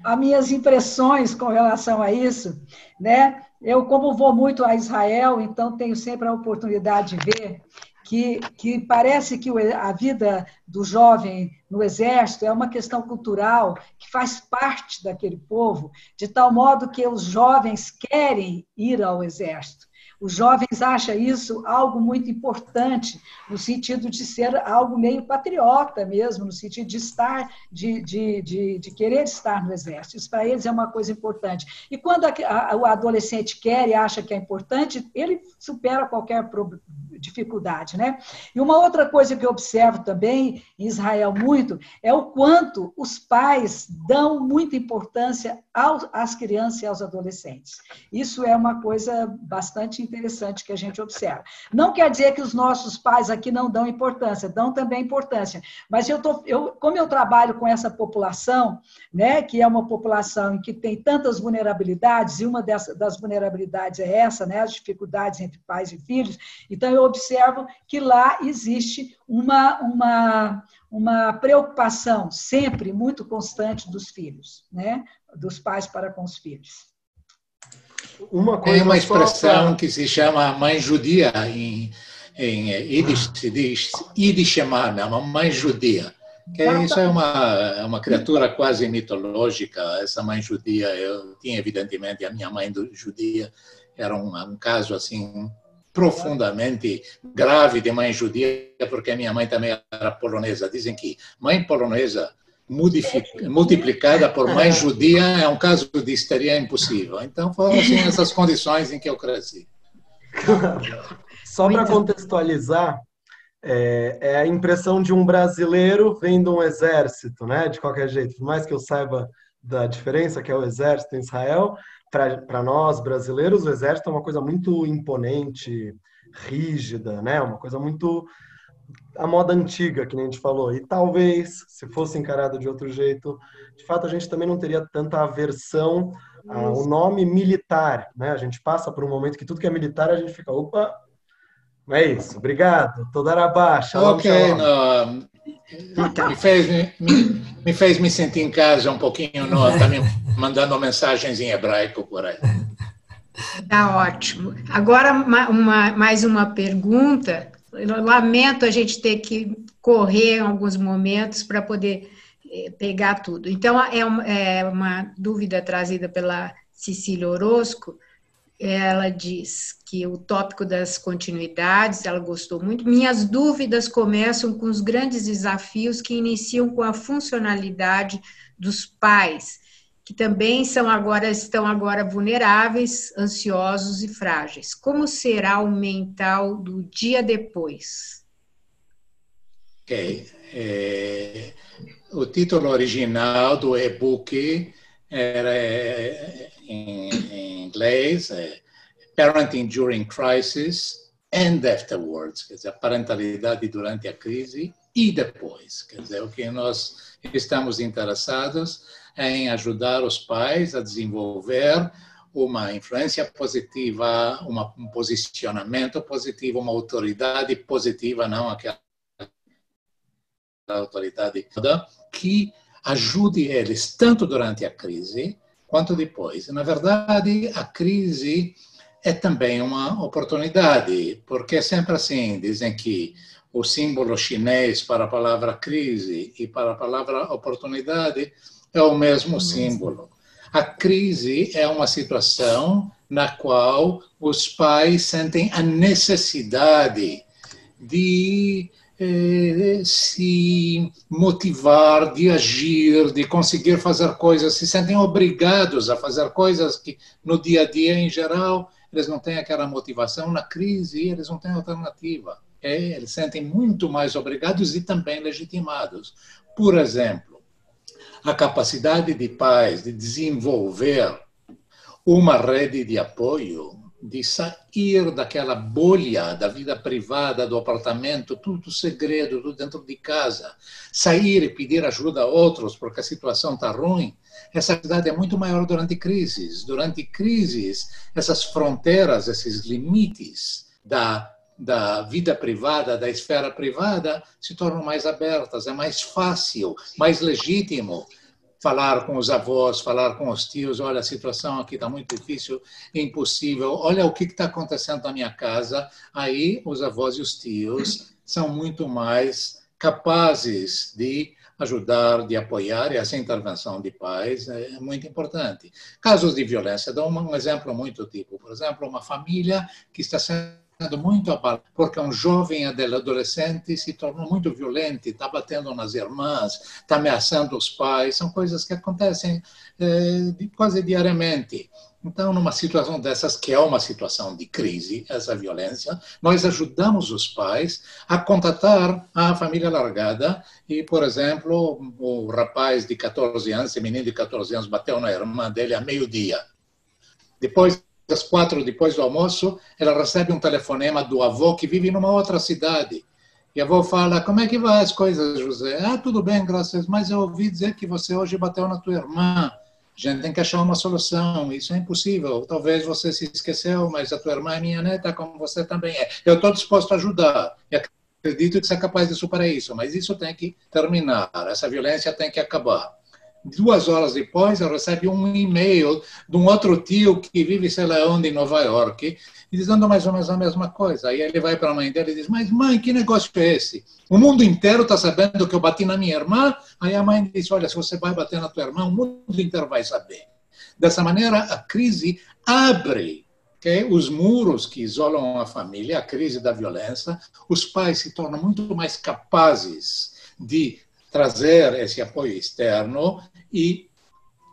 As minhas impressões com relação a isso, né? Eu, como vou muito a Israel, então tenho sempre a oportunidade de ver que parece que a vida do jovem no exército é uma questão cultural que faz parte daquele povo, de tal modo que os jovens querem ir ao exército. Os jovens acham isso algo muito importante, no sentido de ser algo meio patriota mesmo, no sentido de estar, de querer estar no exército. Isso para eles é uma coisa importante. E quando o adolescente quer e acha que é importante, ele supera qualquer dificuldade, né? E uma outra coisa que eu observo também em Israel muito é o quanto os pais dão muita importância às crianças e aos adolescentes. Isso é uma coisa bastante interessante que a gente observa. Não quer dizer que os nossos pais aqui não dão importância, dão também importância, mas como eu trabalho com essa população, né, que é uma população em que tem tantas vulnerabilidades, e uma das vulnerabilidades é essa, né, as dificuldades entre pais e filhos, então eu observo que lá existe uma preocupação sempre muito constante dos filhos, né, dos pais para com os filhos. Tem uma expressão que se chama mãe judia, em Yiddish se diz Yiddish uma mãe judia. Que isso é uma criatura quase mitológica, essa mãe judia. Eu tinha, evidentemente, a minha mãe judia, era um caso assim profundamente grave de mãe judia, porque a minha mãe também era polonesa. Dizem que mãe polonesa multiplicada por mãe judia é um caso de histeria impossível. Então, foram assim, essas condições em que eu cresci. Só para contextualizar, é a impressão de um brasileiro vendo um exército, né? De qualquer jeito, por mais que eu saiba da diferença que é o exército em Israel, para nós brasileiros, o exército é uma coisa muito imponente, rígida, né? Uma coisa muito a moda antiga, que nem a gente falou. E talvez, se fosse encarado de outro jeito, de fato a gente também não teria tanta aversão ao nome militar, né? A gente passa por um momento que tudo que é militar a gente fica, opa, não é isso, obrigado, Todarabá, shalom, shalom. Me fez me sentir em casa um pouquinho, tá me mandando mensagens em hebraico por aí. Tá ótimo. Agora, mais uma pergunta. Eu lamento a gente ter que correr em alguns momentos para poder pegar tudo. Então, é uma dúvida trazida pela Cecília Orozco. ela diz que o tópico das continuidades, ela gostou muito. Minhas dúvidas começam com os grandes desafios que iniciam com a funcionalidade dos pais, que também estão agora vulneráveis, ansiosos e frágeis. Como será o mental do dia depois? Ok. O título original do e-book era em inglês, Parenting During Crisis and Afterwards, quer dizer, a parentalidade durante a crise e depois. Quer dizer, o que nós estamos interessados é em ajudar os pais a desenvolver uma influência positiva, um posicionamento positivo, uma autoridade positiva, não aquela autoridade que ajude eles tanto durante a crise quanto depois. Na verdade, a crise é também uma oportunidade, porque é sempre assim, dizem que o símbolo chinês para a palavra crise e para a palavra oportunidade é o mesmo símbolo. A crise é uma situação na qual os pais sentem a necessidade de se motivar, de agir, de conseguir fazer coisas, se sentem obrigados a fazer coisas que no dia a dia, em geral, eles não têm aquela motivação. Na crise, eles não têm alternativa. Eles sentem muito mais obrigados e também legitimados. Por exemplo, a capacidade de pais de desenvolver uma rede de apoio, de sair daquela bolha da vida privada, do apartamento, tudo segredo, tudo dentro de casa, sair e pedir ajuda a outros porque a situação está ruim, essa capacidade é muito maior durante crises. Durante crises, essas fronteiras, esses limites da vida privada, da esfera privada, se tornam mais abertas, é mais fácil, mais legítimo falar com os avós, falar com os tios, olha, a situação aqui está muito difícil, é impossível, olha o que está acontecendo na minha casa. Aí os avós e os tios são muito mais capazes de ajudar, de apoiar, e essa intervenção de pais é muito importante. Casos de violência, dou um exemplo muito típico. Por exemplo, uma família que está sendo muito abalado porque um jovem adolescente se tornou muito violento, está batendo nas irmãs, está ameaçando os pais, são coisas que acontecem quase diariamente. Então, numa situação dessas, que é uma situação de crise, essa violência, nós ajudamos os pais a contatar a família largada e, por exemplo, o rapaz de 14 anos, esse menino de 14 anos, bateu na irmã dele a meio-dia. Depois das 4, depois do almoço, ela recebe um telefonema do avô que vive numa outra cidade. E a avó fala, como é que vai as coisas, José? Ah, tudo bem, graças a Deus, mas eu ouvi dizer que você hoje bateu na tua irmã. A gente tem que achar uma solução, isso é impossível. Talvez você se esqueceu, mas a tua irmã é minha neta, como você também é. Eu estou disposto a ajudar. E acredito que você é capaz de superar isso, mas isso tem que terminar, essa violência tem que acabar. 2 horas depois, eu recebo um e-mail de um outro tio que vive, sei lá onde, em Nova York, dizendo mais ou menos a mesma coisa. Aí ele vai para a mãe dele e diz, mas mãe, que negócio é esse? O mundo inteiro está sabendo que eu bati na minha irmã? Aí a mãe diz, olha, se você vai bater na tua irmã, o mundo inteiro vai saber. Dessa maneira, a crise abre os muros que isolam a família, a crise da violência. Os pais se tornam muito mais capazes de trazer esse apoio externo e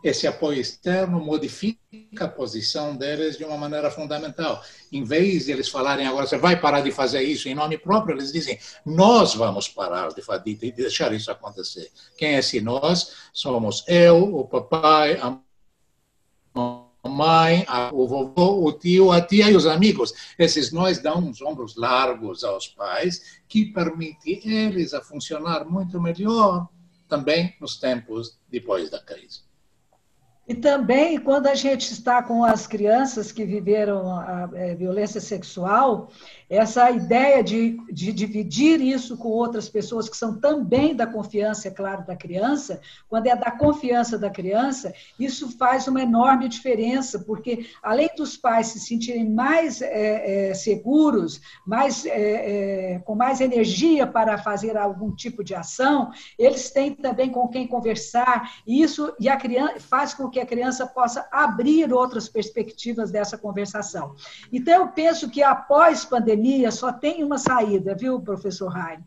esse apoio externo modifica a posição deles de uma maneira fundamental. Em vez de eles falarem agora, você vai parar de fazer isso em nome próprio, eles dizem, nós vamos parar de deixar isso acontecer. Quem é esse nós? Somos eu, o papai, a mãe, o vovô, o tio, a tia e os amigos. Esses nós dão uns ombros largos aos pais que permitem eles a funcionar muito melhor também nos tempos depois da crise. E também, quando a gente está com as crianças que viveram a violência sexual, essa ideia de dividir isso com outras pessoas que são também da confiança, é claro, da criança, quando é da confiança da criança, isso faz uma enorme diferença, porque além dos pais se sentirem mais seguros, com mais energia para fazer algum tipo de ação, eles têm também com quem conversar, e a criança faz com que a criança possa abrir outras perspectivas dessa conversação. Então, eu penso que após pandemia só tem uma saída, viu, professor Heine?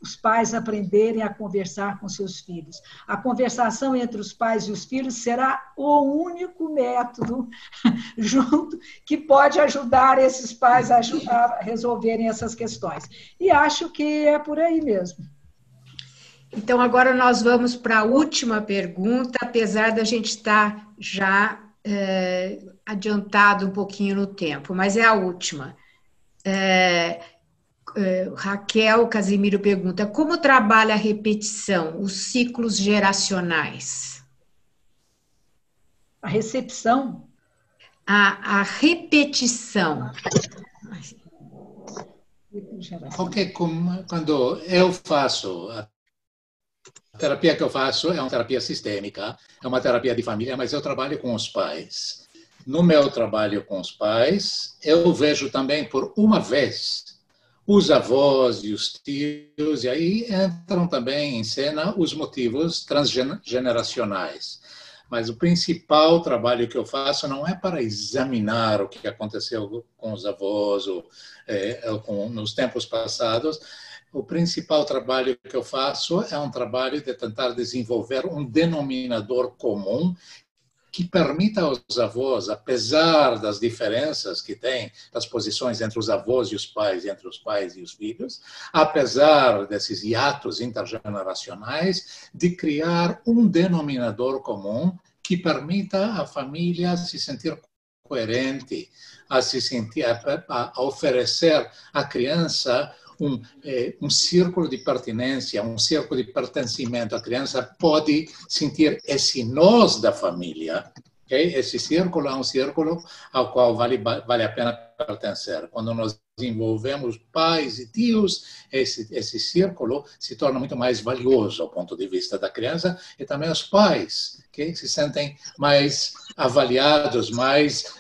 Os pais aprenderem a conversar com seus filhos. A conversação entre os pais e os filhos será o único método junto que pode ajudar esses pais a resolverem essas questões. E acho que é por aí mesmo. Então, agora nós vamos para a última pergunta, apesar da gente estar já adiantado um pouquinho no tempo, mas é a última. Raquel Casimiro pergunta: como trabalha a repetição, os ciclos geracionais? A recepção? A repetição. Porque quando eu faço, a terapia que eu faço é uma terapia sistêmica, é uma terapia de família, mas eu trabalho com os pais. No meu trabalho com os pais, eu vejo também por uma vez os avós e os tios, e aí entram também em cena os motivos transgeneracionais. Mas o principal trabalho que eu faço não é para examinar o que aconteceu com os avós ou nos tempos passados. O principal trabalho que eu faço é um trabalho de tentar desenvolver um denominador comum que permita aos avós, apesar das diferenças que tem, das posições entre os avós e os pais, entre os pais e os filhos, apesar desses hiatos intergeneracionais, de criar um denominador comum que permita à família se sentir coerente, a oferecer à criança um círculo de pertinência, um círculo de pertencimento. A criança pode sentir esse nós da família. Okay? Esse círculo é um círculo ao qual vale a pena pertencer. Quando nós envolvemos pais e tios, esse círculo se torna muito mais valioso do ponto de vista da criança e também os pais, que se sentem mais avaliados, mais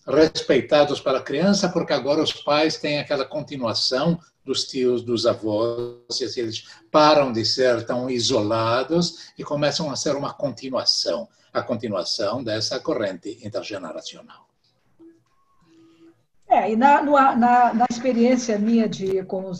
respeitados pela criança, porque agora os pais têm aquela continuação dos tios, dos avós, e assim, eles param de ser tão isolados e começam a ser uma continuação, a continuação dessa corrente intergeneracional. E na experiência minha com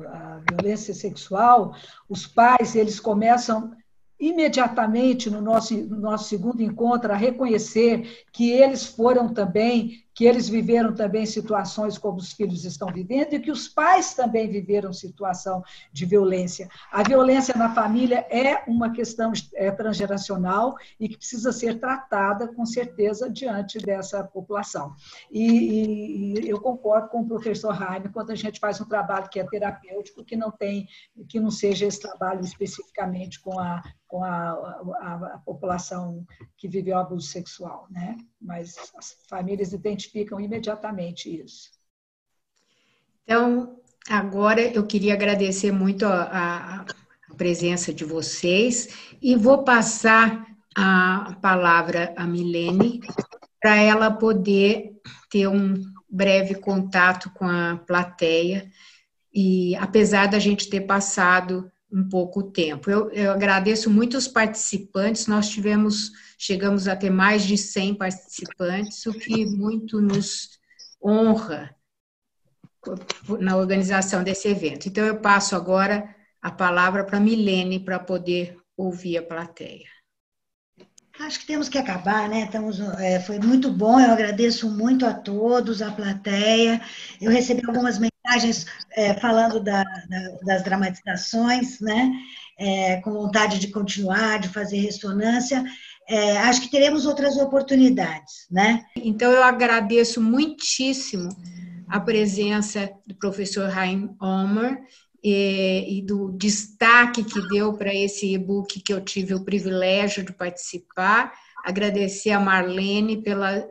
a violência sexual, os pais, eles começam imediatamente no nosso segundo encontro a reconhecer que eles foram também, que eles viveram também situações como os filhos estão vivendo e que os pais também viveram situação de violência. A violência na família é uma questão transgeracional e que precisa ser tratada, com certeza, diante dessa população. E eu concordo com o professor Heine quando a gente faz um trabalho que é terapêutico, que não seja esse trabalho especificamente com a população que viveu abuso sexual, né? Mas as famílias identificam imediatamente isso. Então, agora eu queria agradecer muito a presença de vocês e vou passar a palavra à Milene para ela poder ter um breve contato com a plateia, e apesar da gente ter passado um pouco tempo. Eu agradeço muito os participantes, nós chegamos a ter mais de 100 participantes, o que muito nos honra na organização desse evento. Então, eu passo agora a palavra para a Milene para poder ouvir a plateia. Acho que temos que acabar, né? Foi muito bom, eu agradeço muito a todos, a plateia. Eu recebi algumas mensagens falando das dramatizações, né? Com vontade de continuar, de fazer ressonância. Acho que teremos outras oportunidades, né? Então, eu agradeço muitíssimo a presença do professor Haim Omer e do destaque que deu para esse e-book que eu tive o privilégio de participar, agradecer a Marlene pela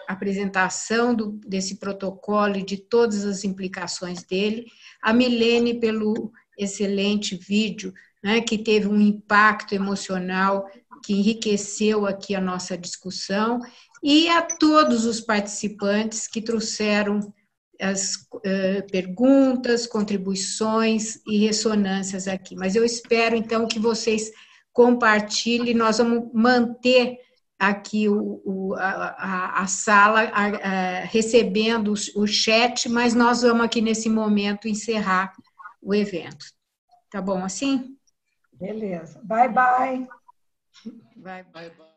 apresentação desse protocolo e de todas as implicações dele, a Milene pelo excelente vídeo, né, que teve um impacto emocional que enriqueceu aqui a nossa discussão, e a todos os participantes que trouxeram as perguntas, contribuições e ressonâncias aqui. Mas eu espero, então, que vocês compartilhem, nós vamos manter aqui a sala recebendo o chat, mas nós vamos aqui, nesse momento, encerrar o evento. Tá bom assim? Beleza. Bye, bye. Bye, bye.